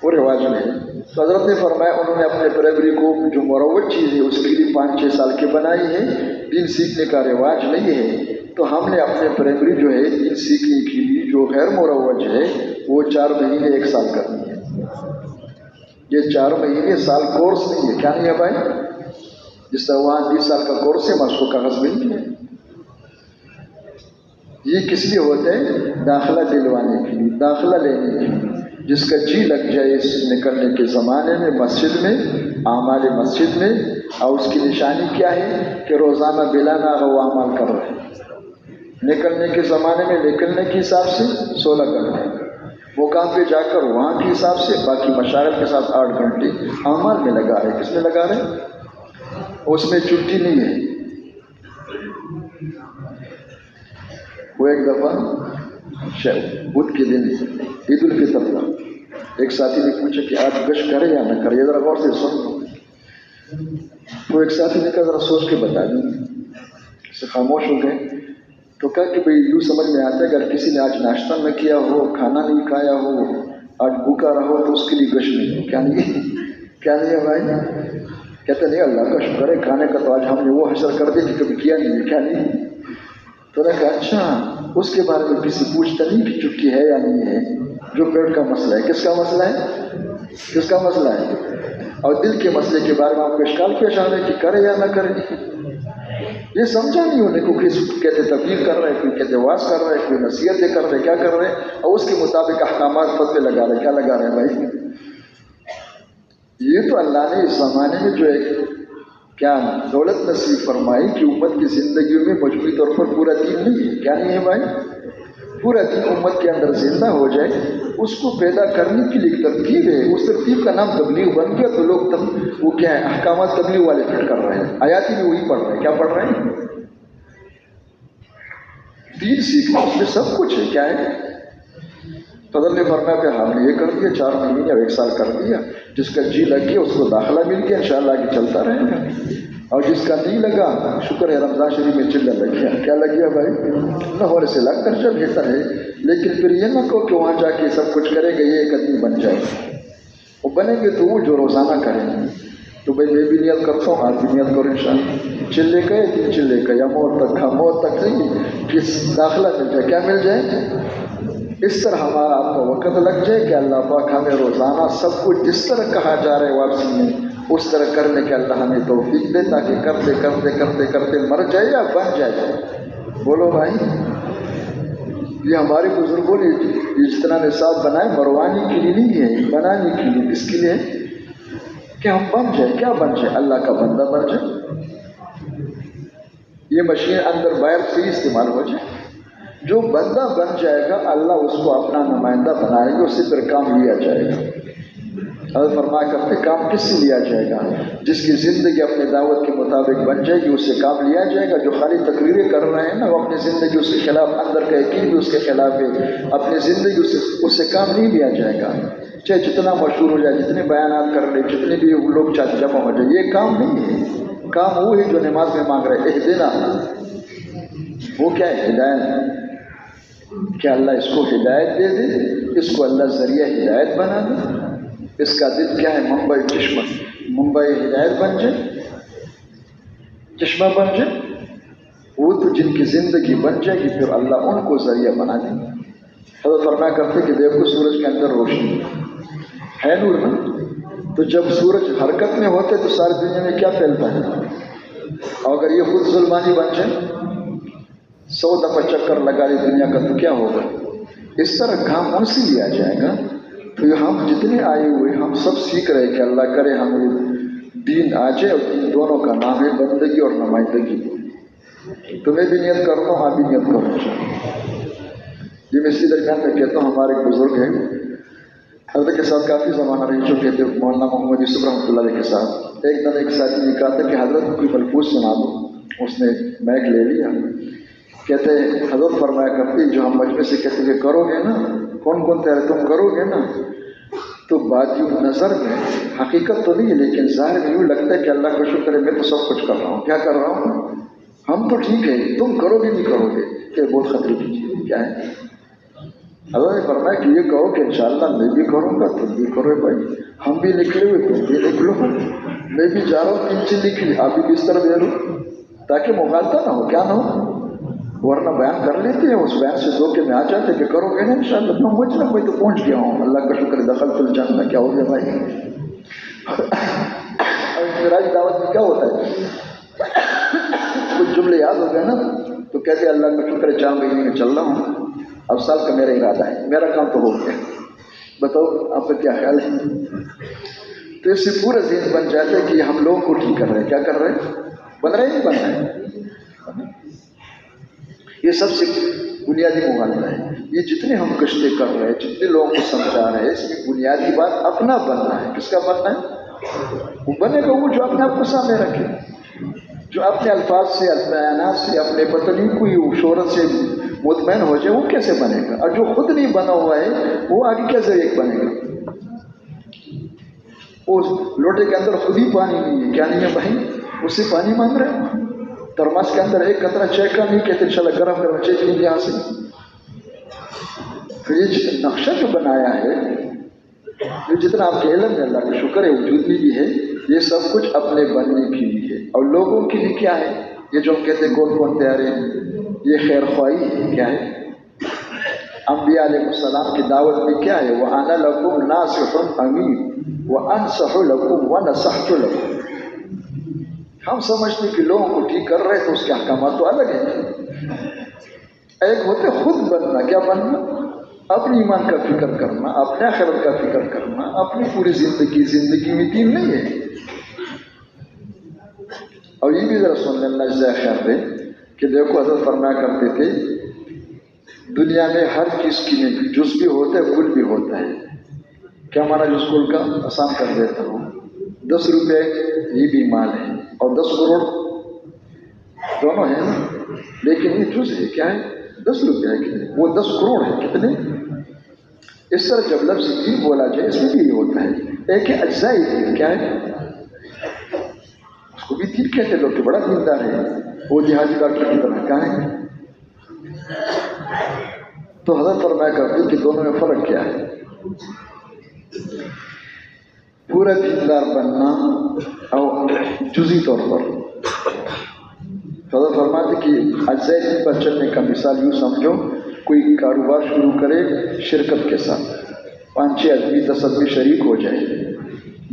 وہ رواج میں ہے. تو حضرت نے فرمایا انہوں نے اپنے پرائمری کو جو مروج چیز ہے اس کے لیے 5-6 سال کی بنائی ہے. دین سیکھنے کا رواج نہیں ہے، تو ہم نے اپنے پرائمری جو ہے دین سیکھنے کے لیے جو غیر مروج ہے وہ 4 مہینے 1 سال کرنی ہے. یہ 4 مہینے سال کورس نہیں ہے. کیا نہیں ہے بھائی؟ جس طرح وہاں 20 سال کا کورس ہے وہاں اس کو کاغذ ملتی ہے. یہ کس لیے ہوتے ہیں؟ داخلہ دلوانے کے لیے، داخلہ لینے کے لیے. جس کا جی لگ جائے اس نکلنے کے زمانے میں مسجد میں، اعمال مسجد میں، اور اس کی نشانی کیا ہے کہ روزانہ بلا ناغہ وہ اعمال کر رہے ہیں. نکلنے کے زمانے میں نکلنے کے حساب سے 16 گھنٹے، وہ کام پہ جا کر وہاں کے حساب سے باقی مشاغل کے ساتھ 8 گھنٹے اعمال میں لگا رہے. کس میں لگا رہے؟ اس میں چھٹی نہیں ہے. وہ ایک دفعہ بدھ کے دن عید الفطر تھا. ایک ساتھی نے پوچھا کہ آج گشت کرے یا نہ کرے، ذرا غور سے سن لو. تو ایک ساتھی نے کہا ذرا سوچ کے بتا دیں. سے خاموش ہو گئے. تو کہا کہ بھئی یوں سمجھ میں آتا ہے اگر کسی نے آج ناشتہ نہ کیا ہو، کھانا نہیں کھایا ہو، آج بھوکا رہا ہو تو اس کے لیے گشت نہیں ہو. کیا نہیں؟ کیا نہیں ہے بھائی؟ کہتے نہیں اللہ کا شکر ہے کھانے کا تو آج ہم نے وہ حشر کر دیا کہ کبھی کیا نہیں ہے. کیا نہیں؟ تو نے کہا اچھا اس کے بارے میں کسی پوچھتا نہیں کہ چھٹی ہے یا نہیں ہے. جو پیٹ کا مسئلہ ہے. کس کا مسئلہ ہے؟ کس کا مسئلہ ہے؟ اور دل کے مسئلے کے بارے میں آپ کو اشکال پیش آ رہا ہے کہ کرے یا نہ کرے. یہ سمجھا نہیں ہونے کو. کسی کہتے تبلیغ کر رہے، کوئی کہتے واز کر رہے، کوئی نصیحتیں کر رہے، کیا کر رہے، اور اس کے مطابق احکامات فتوے لگا رہے. کیا لگا رہے ہیں بھائی؟ یہ تو اللہ نے اس زمانے میں جو ایک کیا دولت نصیب فرمائی کہ امت کی زندگی میں مجموعی طور پر پورا دین نہیں ہے. کیا نہیں ہے بھائی؟ پورا دین امت کے اندر زندہ ہو جائے، اس کو پیدا کرنے کے لیے ترتیب ہے. اس ترتیب کا نام تبلیغ بن گیا. تو لوگ وہ کیا ہے احکامات تبلیغ والے پھر کر رہے ہیں. آیاتی بھی وہی پڑھ رہے ہیں. کیا پڑھ رہے ہیں؟ دین سیکھنا اس میں سب کچھ ہے. کیا ہے؟ فضل نے فرمایا کہ ہم نے یہ کر دیا 4 مہینے اور 1 سال کر دیا. جس کا جی لگ گیا اس کو داخلہ مل گیا، انشاءاللہ آگے چلتا رہے گا. اور جس کا نہیں لگا شکر ہے رمضان شریف میں چلنے لگ گیا. کیا لگ گیا بھائی؟ نہ ہونے سے لگ کر جب بہتر ہے. لیکن پھر یہ نہ کہو کہ وہاں جا کے سب کچھ کرے گا یہ ایک آدمی بن جائے. وہ بنے گے تو وہ جو روزانہ کریں گے. تو بھائی میں بھی نیت کرتا ہوں، آپ بھی نیت کرو انشاءاللہ. چلے کا 3 چلے کا یا موت تک کا، موت تک نہیں کس داخلہ مل جائے. کیا مل جائے؟ اس طرح ہمارا آپ کا وقت لگ جائے کہ اللہ پاک ہمیں روزانہ سب کچھ جس طرح کہا جا رہا ہے واپسی میں اس طرح کرنے کے اللہ ہمیں توفیق دے، تاکہ کرتے کرتے کرتے کرتے مر جائے یا بن جائے. بولو بھائی. یہ ہمارے بزرگوں نے جتنا نصاب بنائے مروانے کے لیے نہیں ہے، بنانے کے لیے. کس کے لیے؟ کہ ہم بن جائے. کیا بن جائے؟ اللہ کا بندہ بن جائے. یہ مشین اندر باہر سے استعمال ہو جائے. جو بندہ بن جائے گا اللہ اس کو اپنا نمائندہ بنائے گا، اس سے پھر کام لیا جائے گا. حضرت فرمایا کرتے کام کس سے لیا جائے گا؟ جس کی زندگی اپنے دعوت کے مطابق بن جائے گی اس سے کام لیا جائے گا. جو خالی تقریریں کر رہے ہیں نا وہ اپنی زندگی اس کے خلاف، اندر کا یقین بھی اس کے خلاف ہے، اپنی زندگی اس سے کام نہیں لیا جائے گا. چاہے جتنا مشہور ہو جائے، جتنے بیانات کر لے، جتنے بھی لوگ جمع ہو جائے، یہ کام نہیں ہے. کام وہ ہے جو نماز میں مانگ رہے اہدنا. وہ کیا ہے؟ ہدایت. کہ اللہ اس کو ہدایت دے دے، اس کو اللہ ذریعہ ہدایت بنا دے. اس کا دل کیا ہے؟ منبع چشمہ. منبع ہدایت بن جائے، چشمہ بن جائے. وہ تو جن کی زندگی بن جائے گی پھر اللہ ان کو ذریعہ بنا دے. حضرت فرمایا کرتے کہ دیکھو سورج کے اندر روشنی ہے، نور نا. تو جب سورج حرکت میں ہوتے تو ساری دنیا میں کیا پھیلتا ہے. اور اگر یہ خود ظلمانی بن جائے، 100 دفعہ چکر لگا لی دنیا کا تو کیا ہوگا. اس طرح کام ان سے لیا جائے گا. تو ہم جتنے آئے ہوئے ہم سب سیکھ رہے کہ اللہ کرے ہمیں دین آ جائے. اور دین دونوں کا نام ہے بندگی اور نمائندگی. تو میں بھی نیت کرتا ہوں، آپ بھی نیت کرو. یہ میں اسی درمیان میں کہتا ہوں ہمارے ایک بزرگ ہیں حضرت کے ساتھ کافی زمانہ رہ چکے تھے، مولانا محمد یوسف رحمۃ اللہ علیہ کے ساتھ. ایک دن ایک ساتھی نے کہا تھا کہ حضرت کوئی ملفوظ سنا دو. اس نے مائک لے لیا کہتے حضرت فرمایا کرتی جو ہم مجمع سے کہتے کہ کرو گے نا، کون کون تیرے تم کرو گے نا، تو بات یوں نظر میں حقیقت تو نہیں ہے لیکن ظاہر میں یوں لگتا ہے کہ اللہ کا شکر ہے میں تو سب کچھ کر رہا ہوں. کیا کر رہا ہوں؟ ہم تو ٹھیک ہے، تم کرو گے نہیں کرو گے کہ بہت خطرے کی چیز کیا ہے. اللہ نے فرمایا کہ یہ کہو کہ انشاءاللہ میں بھی کروں گا تم بھی کرو بھائی، ہم بھی نکلے ہوئے تم بھی نکلو، میں بھی جا رہا ہوں 3 چیز نکلی آپ بھی بستر دے لو تاکہ مغالطہ نہ ہو. کیا نہ ہو؟ ورنہ بیان کر لیتے ہیں اس بیان سے دھوکے میں آ جاتے کہ کرو گے نا انشاءاللہ. میں مجھ نہ کوئی تو پہنچ گیا ہوں، اللہ کا شکر دخل تو الجنہ. کیا ہو گیا بھائی؟ اور معراج دعوت میں کیا ہوتا ہے؟ کچھ جملے یاد ہو گئے نا تو کہتے اللہ کا شکر 4 مہینے میں چل رہا ہوں، اب سال کا میرا ارادہ ہے، میرا کام تو ہو گیا. بتاؤ آپ کا کیا خیال ہے؟ تو اس سے پورا ذہن بن جاتا ہے کہ ہم لوگوں کو ٹھیک کر رہے ہیں. کیا کر رہے ہیں؟ بن رہے نہیں بن رہے ہیں. یہ سب سے بنیادی مغالطہ ہے. یہ جتنے ہم کشتے کر رہے ہیں، جتنے لوگوں کو سمجھا رہے ہیں، اس میں بنیادی بات اپنا بننا ہے. کس کا بننا ہے؟ وہ بنے گا وہ جو اپنے آپ کو سامنے رکھے، جو اپنے الفاظ سے، اپنے بیانات سے، اپنے پتہ نہیں کوئی شہرت سے مطمئن ہو جائے. وہ کیسے بنے گا؟ اور جو خود نہیں بنا ہوا ہے وہ آگے کیسے ایک بنے گا؟ اس لوٹے کے اندر خود ہی پانی نہیں ہے. کیا نہیں ہے بھائی؟ اس سے پانی مانگ رہے ہیں. ترماس کے اندر ایک قطرہ چائے کا نہیں کہتے انشاءاللہ گرم گرم چائے پییں گے یہاں سے. پھر یہ نقشہ جو بنایا ہے، یہ جتنا آپ کے علم میں اللہ کا شکر ہے وجود میں بھی ہے، یہ سب کچھ اپنے بننے کے لیے ہے. اور لوگوں کے لیے کیا ہے؟ یہ جو ہم کہتے ہیں کون کون تیارے ہیں، یہ خیر خواہی ہے. کیا ہے؟ انبیاء علیہ السلام کی دعوت میں کیا ہے؟ وَأَنَا لَكُمْ نَاصِحٌ أَمِينٌ وَأَنصَحُ لَكُمْ وَنَصَحْتُ لَكُمْ. ہم سمجھتے کہ لوگوں کو ٹھیک کر رہے تو اس کے احکامات تو الگ ہیں. ایک ہوتے خود بننا. کیا بننا؟ اپنی ایمان کا فکر کرنا، اپنے آخرت کا فکر کرنا، اپنی پوری زندگی میں دین نہیں ہے. اور یہ بھی ذرا سن لینا جزائے خیر دے کہ دیکھو حضرت فرمایا کرتے تھے دنیا میں ہر چیز کی میں جز بھی ہوتا ہے کل بھی ہوتا ہے. کیا مانا جز کل کا؟ آسان کر دیتا ہوں. 10 روپے یہ بھی مال ہے اور 10 کروڑ دونوں ہیں نا، لیکن یہ جز ہے. کیا ہے؟ 10 روپے ہے کتنے، وہ 10 کروڑ ہے کتنے. اس طرح جب لفظ دین بولا جائے اس میں بھی یہ ہوتا ہے. ایک ہے اجزاء دین. کیا ہے؟ اس کو بھی دین کہتے لوگ کہ بڑا دیندار ہے، وہ جہادی ڈاکٹر کی طرح. کیا ہے؟ تو حضرت فرمایا کرتے کہ دونوں میں فرق کیا ہے؟ پورا دیندار بننا اور جزی طور پر. حضرت فرماتے کہ اجزاء دین پر چلنے کا مثال یوں سمجھو، کوئی کاروبار شروع کرے شرکت کے ساتھ، 5-6 آدمی 10 آدمی شریک ہو جائے،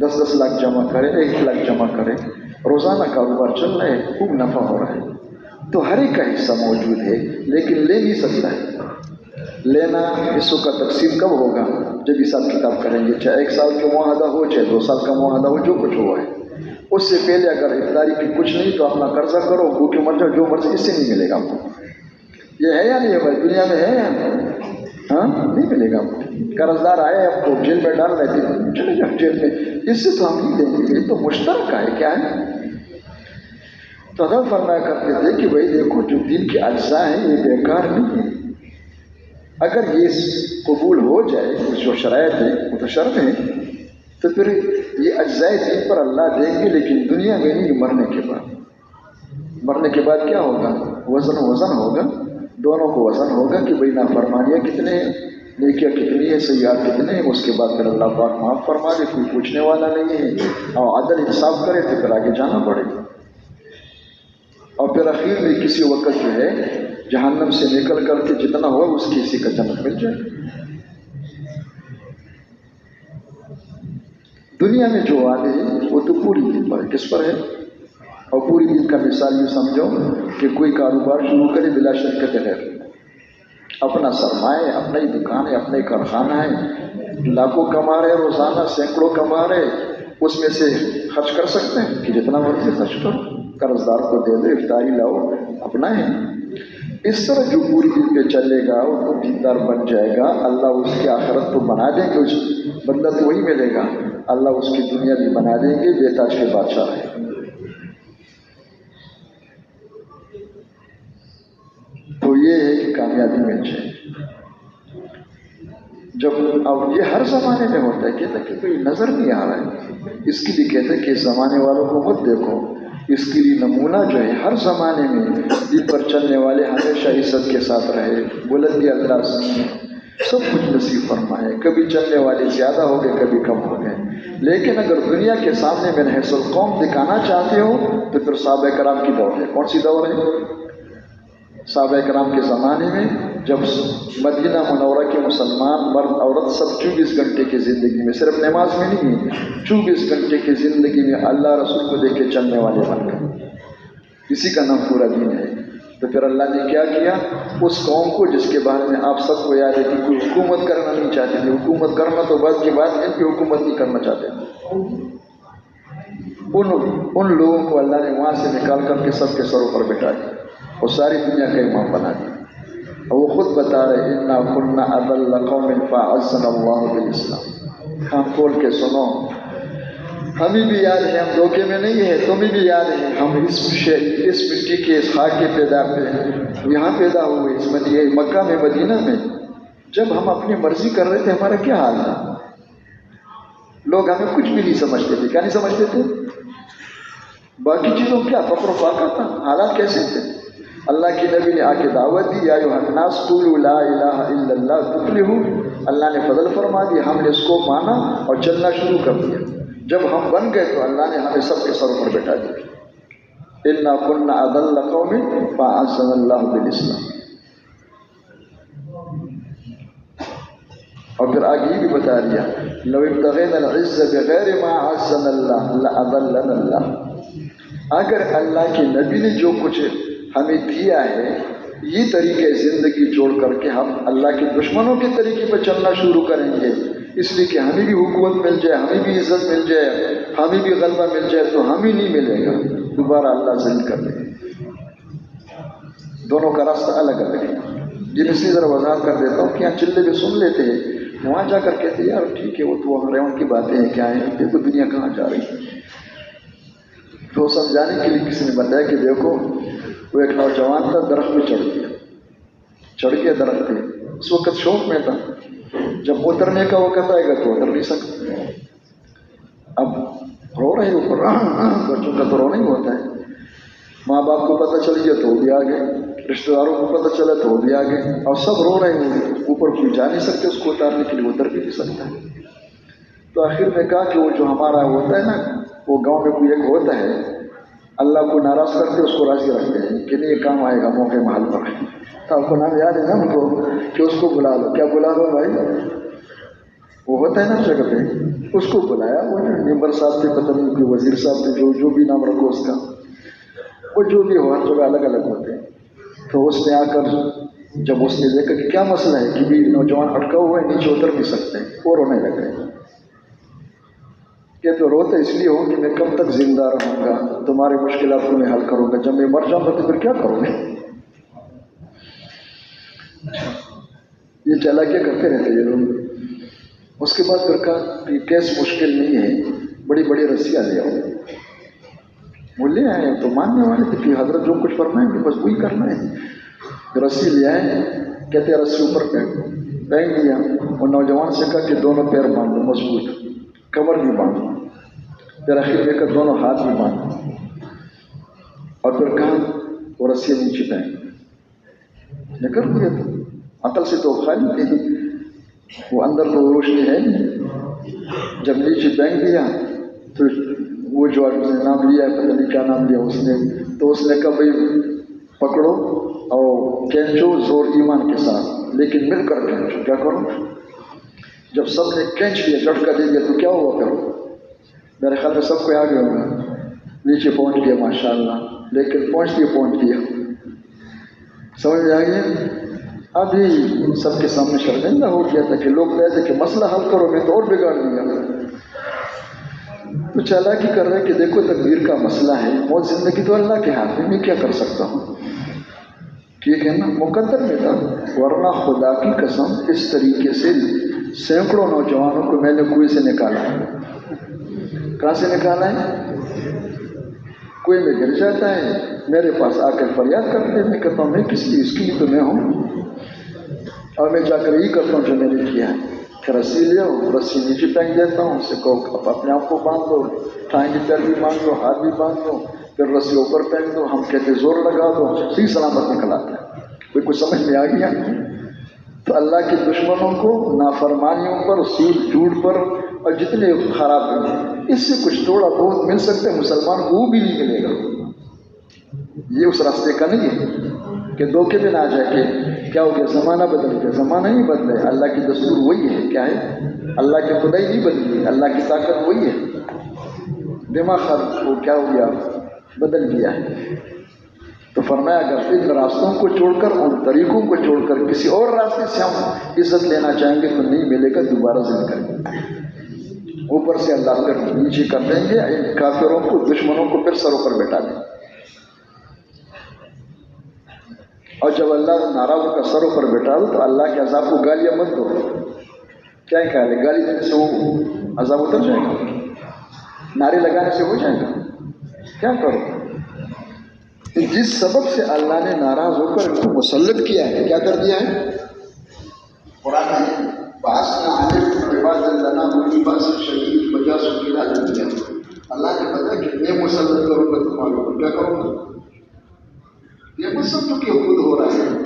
10 لاکھ جمع کرے، 1 لاکھ جمع کرے، روزانہ کاروبار چل رہا ہے، خوب نفع ہو رہا ہے. تو ہر ایک کا حصہ موجود ہے لیکن لے نہیں سکتا ہے. لینا حصوں کا تقسیم کب ہوگا؟ جب حساب کتاب کریں گے، چاہے 1 سال کا معاہدہ ہو چاہے 2 سال کا معاہدہ ہو، جو کچھ ہوا ہے. اس سے پہلے اگر افطاری کی کچھ نہیں تو اپنا قرضہ کرو، بھوکے مر جاؤ، جو مرضی، اس سے نہیں ملے گا آپ کو. یہ ہے یا نہیں ہے بھائی؟ دنیا میں ہے یا ہاں نہیں ملے گا آپ کو. قرض دار آئے آپ کو جیل میں ڈال رہے تھے، چلے جاؤ جیل میں، اس سے تو ہم نہیں دیں گے. یہ تو مشترک ہے. کیا ہے؟ تو حضرت فرمایا کرتے تھے کہ بھائی دیکھو جو دین کے اجزاء ہیں یہ بیکار نہیں ہے. اگر یہ قبول ہو جائے جو شرائط ہے متشرط ہے تو پھر یہ اجزاء دین پر اللہ دیں گے، لیکن دنیا میں نہیں، مرنے کے بعد. مرنے کے بعد کیا ہوگا؟ وزن ہوگا. دونوں کو وزن ہوگا کہ بھئی نافرمانیاں کتنے ہیں، نیکیاں کتنی ہیں، سیئات کتنے ہیں. اس کے بعد پھر اللہ پاک معاف فرما دے، کوئی پوچھنے والا نہیں ہے، اور عدل انصاف کرے تو پھر آگے جانا پڑے گا. اور پھر اخیر میں کسی وقت جو ہے جہنم سے نکل کر کے جتنا ہوا اس کی اسی کا جنت مل جائے. دنیا میں جو وعدے ہیں وہ تو پوری دن پر کس پر ہے؟ اور پوری دن کا مثال یہ سمجھو کہ کوئی کاروبار شروع کرے بلا شرکت غیر، اپنا سرمایہ، اپنا ہی دکان ہے، اپنا ہی کارخانہ ہے، لاکھوں کما رہے روزانہ، سینکڑوں کما رہے، اس میں سے خرچ کر سکتے ہیں کہ جتنا مرضی خرچ کرو، قرض دار کو دے دو، افطاری لاؤ، اپنا ہے. اس طرح جو پوری دن پہ چلے گا وہ دیندار بن جائے گا، اللہ اس کی آخرت تو بنا دیں گے، اس بندہ تو وہی ملے گا، اللہ اس کی دنیا بھی بنا دیں گے، بے تاج کے بادشاہ ہے. تو تو یہ ہے کہ کامیابی مل جائے. جب اب یہ ہر زمانے میں ہوتا ہے، کہتا ہے کہ کوئی نظر نہیں آ رہا ہے، اس کے لیے کہتے ہیں کہ اس زمانے والوں کو مت دیکھو، اس کے لیے نمونہ جو ہے ہر زمانے میں دل پر چلنے والے ہمیشہ عزت کے ساتھ رہے، بلندی اللہ سے سب کچھ نصیب فرمائے. کبھی چلنے والے زیادہ ہو گئے، کبھی کم ہو گئے، لیکن اگر دنیا کے سامنے میں حیث القوم دکھانا چاہتے ہو تو پھر صحابہ کرام کی دور ہے. کون سی دور ہے؟ صحابہ کرام کے زمانے میں جب مدینہ منورہ کے مسلمان مرد عورت سب 24 گھنٹے کی زندگی میں، صرف نماز میں نہیں، 24 گھنٹے کی زندگی میں اللہ رسول کو دیکھ کے چلنے والے بن گئے. اسی کا نام پورا دین ہے. تو پھر اللہ نے کیا کیا؟ اس قوم کو جس کے بارے میں آپ سب کو یاد ہے کہ کوئی حکومت کرنا نہیں چاہتے تھے، حکومت کرنا تو بعد کی بات ہے کہ حکومت نہیں کرنا چاہتے تھے، ان لوگوں کو اللہ نے وہاں سے نکال کر کے سب کے سروں پر بٹھا دیا اور ساری دنیا کا امام بنا دیا. اور وہ خود بتا رہے انا كنا اضل قوم فاعزنا الله بالاسلام. کان کھول کے سنو، ہمیں بھی یاد ہے، ہم دھوکے میں نہیں ہیں، تمہیں بھی یاد ہے، ہم اس مٹی کے اس خاک کے یہاں پیدا ہوئے، اس مکہ میں مدینہ میں. جب ہم اپنی مرضی کر رہے تھے ہمارا کیا حال تھا؟ لوگ ہمیں کچھ بھی نہیں سمجھتے تھے. کیا نہیں سمجھتے تھے؟ باقی چیزوں کیا فقر و فاقہ تھا. حالات کیسے تھے؟ اللہ کی نبی نے آ کے دعوت دی، یا ایھا الناس قولوا لا الہ الا اللہ تفلحوا. اللہ نے فضل فرما دی، ہم نے اس کو مانا اور چلنا شروع کر دیا. جب ہم بن گئے تو اللہ نے ہمیں سب کے سروں پر بٹھا دیا. انا كنا اضل قوم فاعزنا اللہ بالاسلام. اور پھر آگے یہ بھی بتا دیا لو ابتغینا العز بغیر ما عزنا اللہ لاضلنا اللہ. اگر اللہ کے نبی نے جو کچھ ہمیں دیا ہے، یہ طریقے زندگی چھوڑ کر کے ہم اللہ کے دشمنوں کے طریقے پر چلنا شروع کریں گے، اس لیے کہ ہمیں بھی حکومت مل جائے، ہمیں بھی عزت مل جائے، ہمیں بھی غلبہ مل جائے، تو ہمیں نہیں ملے گا، دوبارہ اللہ ذلیل کر دے گا. دونوں کا راستہ الگ الگ ہے. جن اس لیے ذرا وضاحت کر دیتا ہوں کہ یہاں چلے بھی سن لیتے ہیں، وہاں جا کر کہتے ہیں یار ٹھیک ہے وہ تو وہاں ریون کی باتیں ہیں، کیا ہیں، یہ تو دنیا کہاں جا رہی ہے. تو سمجھانے کے لیے کسی نے بتایا کہ دیکھو وہ ایک نوجوان تھا، درخت پہ چڑھ گیا درخت پہ. اس وقت شوق میں تھا، جب اترنے کا وقت آئے گا تو اتر نہیں سکتا. اب رو رہے اوپر، بچوں کا تو رونا ہی ہوتا ہے. ماں باپ کو پتہ چل گیا تو وہ بھی آ گئے، رشتہ داروں کو پتہ چلا تو وہ بھی آ گئے، اور سب رو رہے ہیں. اوپر کوئی جا نہیں سکتے اس کو اتارنے کے لیے، اتر بھی نہیں سکتا. تو آخر میں کہا کہ وہ جو ہمارا ہوتا ہے نا، وہ گاؤں میں کوئی ایک ہوتا ہے، اللہ کو ناراض کرتے اس کو راضی رکھتے ہیں کہ نہیں یہ کام آئے گا موقع محل پر. تو آپ کو نام یاد ہے نا ان کو کہ اس کو بلا لو. کیا بلا لو بھائی؟ وہ ہوتا ہے نا جگہ پہ، اس کو بلایا. وہ ممبر صاحب تھے، پتہ نہیں کوئی وزیر صاحب تھے، جو بھی نام رکھو اس کا، وہ جو بھی ہو ہر جگہ الگ الگ ہوتے ہیں. تو اس نے آ کر جب اس نے دیکھا کہ کیا مسئلہ ہے کہ بھی نوجوان اٹکا ہوا ہے، نیچے اتر نہیں سکتے، وہ رونے لگے. کہ تو روتے اس لیے ہو کہ میں کب تک زندہ رہوں گا، تمہاری مشکلات کو میں حل کروں گا، جب میں مر جاؤں گا تو پھر کیا کروں گے. یہ چالاکیاں کرتے رہتے یہ لوگ. اس کے بعد پھر کہا کہ کیس مشکل نہیں ہے، بڑی بڑی رسیاں لے آؤ. وہ لے آئے تو ماننے والے تھے کہ حضرت جو کچھ فرمائیں گے بس وہی کرنا ہے. رسی لے آئے، کہتے ہیں رسی اوپر پھینک دیا. اور نوجوان سے کہا کہ دونوں پیر باندھ دو مضبوط، کمر بھی باندھو، پھر آخر لے کر دونوں ہاتھ بھی باندھو. اور پھر کہا وہ رسی نیچے پھینک نہ کر دیا. تو عقل سے تو خالی تھی، وہ اندر تو روشنی ہے نہیں. جب نیچے پھینک دیا تو وہ جو آدمی نے نام لیا، پتہ نہیں کیا نام لیا اس نے، تو اس نے کہا بھائی پکڑو اور کھینچو زور ایمان کے ساتھ، لیکن مل کر کھینچو. کیا کرو؟ جب سب نے کھینچ لیا، جھٹکا دے دیا تو کیا ہوا کرو؟ میرے خیال میں سب کو آ گیا ہوگا. نیچے پہنچ گیا ماشاء اللہ، لیکن پہنچ گیا. سمجھ میں آ گیا؟ ابھی سب کے سامنے شرمندہ ہو گیا تھا کہ لوگ کہتے کہ مسئلہ حل کرو، میں تو اور بگاڑ دیا. تو چالاکی کر رہے کہ دیکھو تقدیر کا مسئلہ ہے، موت زندگی تو اللہ کے ہاتھ میں کیا کر سکتا ہوں. ٹھیک ہے نا، مقدر میں تھا. ورنہ خدا کی قسم اس طریقے سے سینکڑوں نوجوانوں کو میں نے کنویں سے نکالا ہے. کہاں سے نکالا ہے؟ کنویں میں گر جاتا ہے میرے پاس آ کر فریاد کرتے ہیں. میں کہتا ہوں میں کس لیے؟ اس کے لیے تو میں ہوں. اور میں جا کر یہی کرتا ہوں جو میں نے کیا ہے. پھر رسی لے آؤ، رسی نیچے پھینک دیتا ہوں، اسے کہو اپنے آپ کو باندھ دو، ٹھائیں کی پیر بھی باندھ دو، ہاتھ بھی باندھ دو، پھر رسی اوپر پھینک دو. ہم کہتے زور لگا دو، صحیح سلامت نکل آتا ہے. کوئی کچھ سمجھ میں آ گیا؟ تو اللہ کے دشمنوں کو، نافرمانیوں پر، سود جھوٹ پر اور جتنے خراب ہیں، اس سے کچھ تھوڑا بہت مل سکتے ہیں. مسلمان کو وہ بھی نہیں ملے گا. یہ اس راستے کا نہیں ہے کہ دھوکے میں نہ جا کے کیا ہو گیا زمانہ بدل گیا. زمانہ نہیں بدلے، اللہ کی دستور وہی ہے. کیا ہے؟ اللہ کی خدائی نہیں بدلی، اللہ کی طاقت وہی ہے. دماغ کو کیا ہو گیا؟ بدل گیا ہے. تو فرمایا اگر ان راستوں کو چھوڑ کر، ان طریقوں کو چھوڑ کر کسی اور راستے سے ہم عزت لینا چاہیں گے تو نہیں ملے گا. دوبارہ ذکر کریں، اوپر سے اللہ پھر نیچے کر دیں گے. ان کافروں کو، دشمنوں کو پھر سروں پر بٹھا دیں. اور جب اللہ ناراض کا سروں پر بٹھا دو تو اللہ کے عذاب کو گالیاں مت دو. کیا خیال ہے؟ گالی دینے سے وہ عذاب اتر جائے گا؟ نعرے لگانے سے ہو جائے گا؟ کیا کرو؟ جس سبب سے اللہ نے ناراض ہو کر ان کو مسلط کیا ہے، کیا کر دیا ہے؟ قرآن میں باسنا علیکم عباد لنا اولی باس شدید فجاسوا فی الارض دیا. اللہ نے بتایا کہ میں مسلط کروں گا تمہارے اوپر. کیا کروں گا؟ یہ مت سمجھو کہ خود ہو رہا ہے.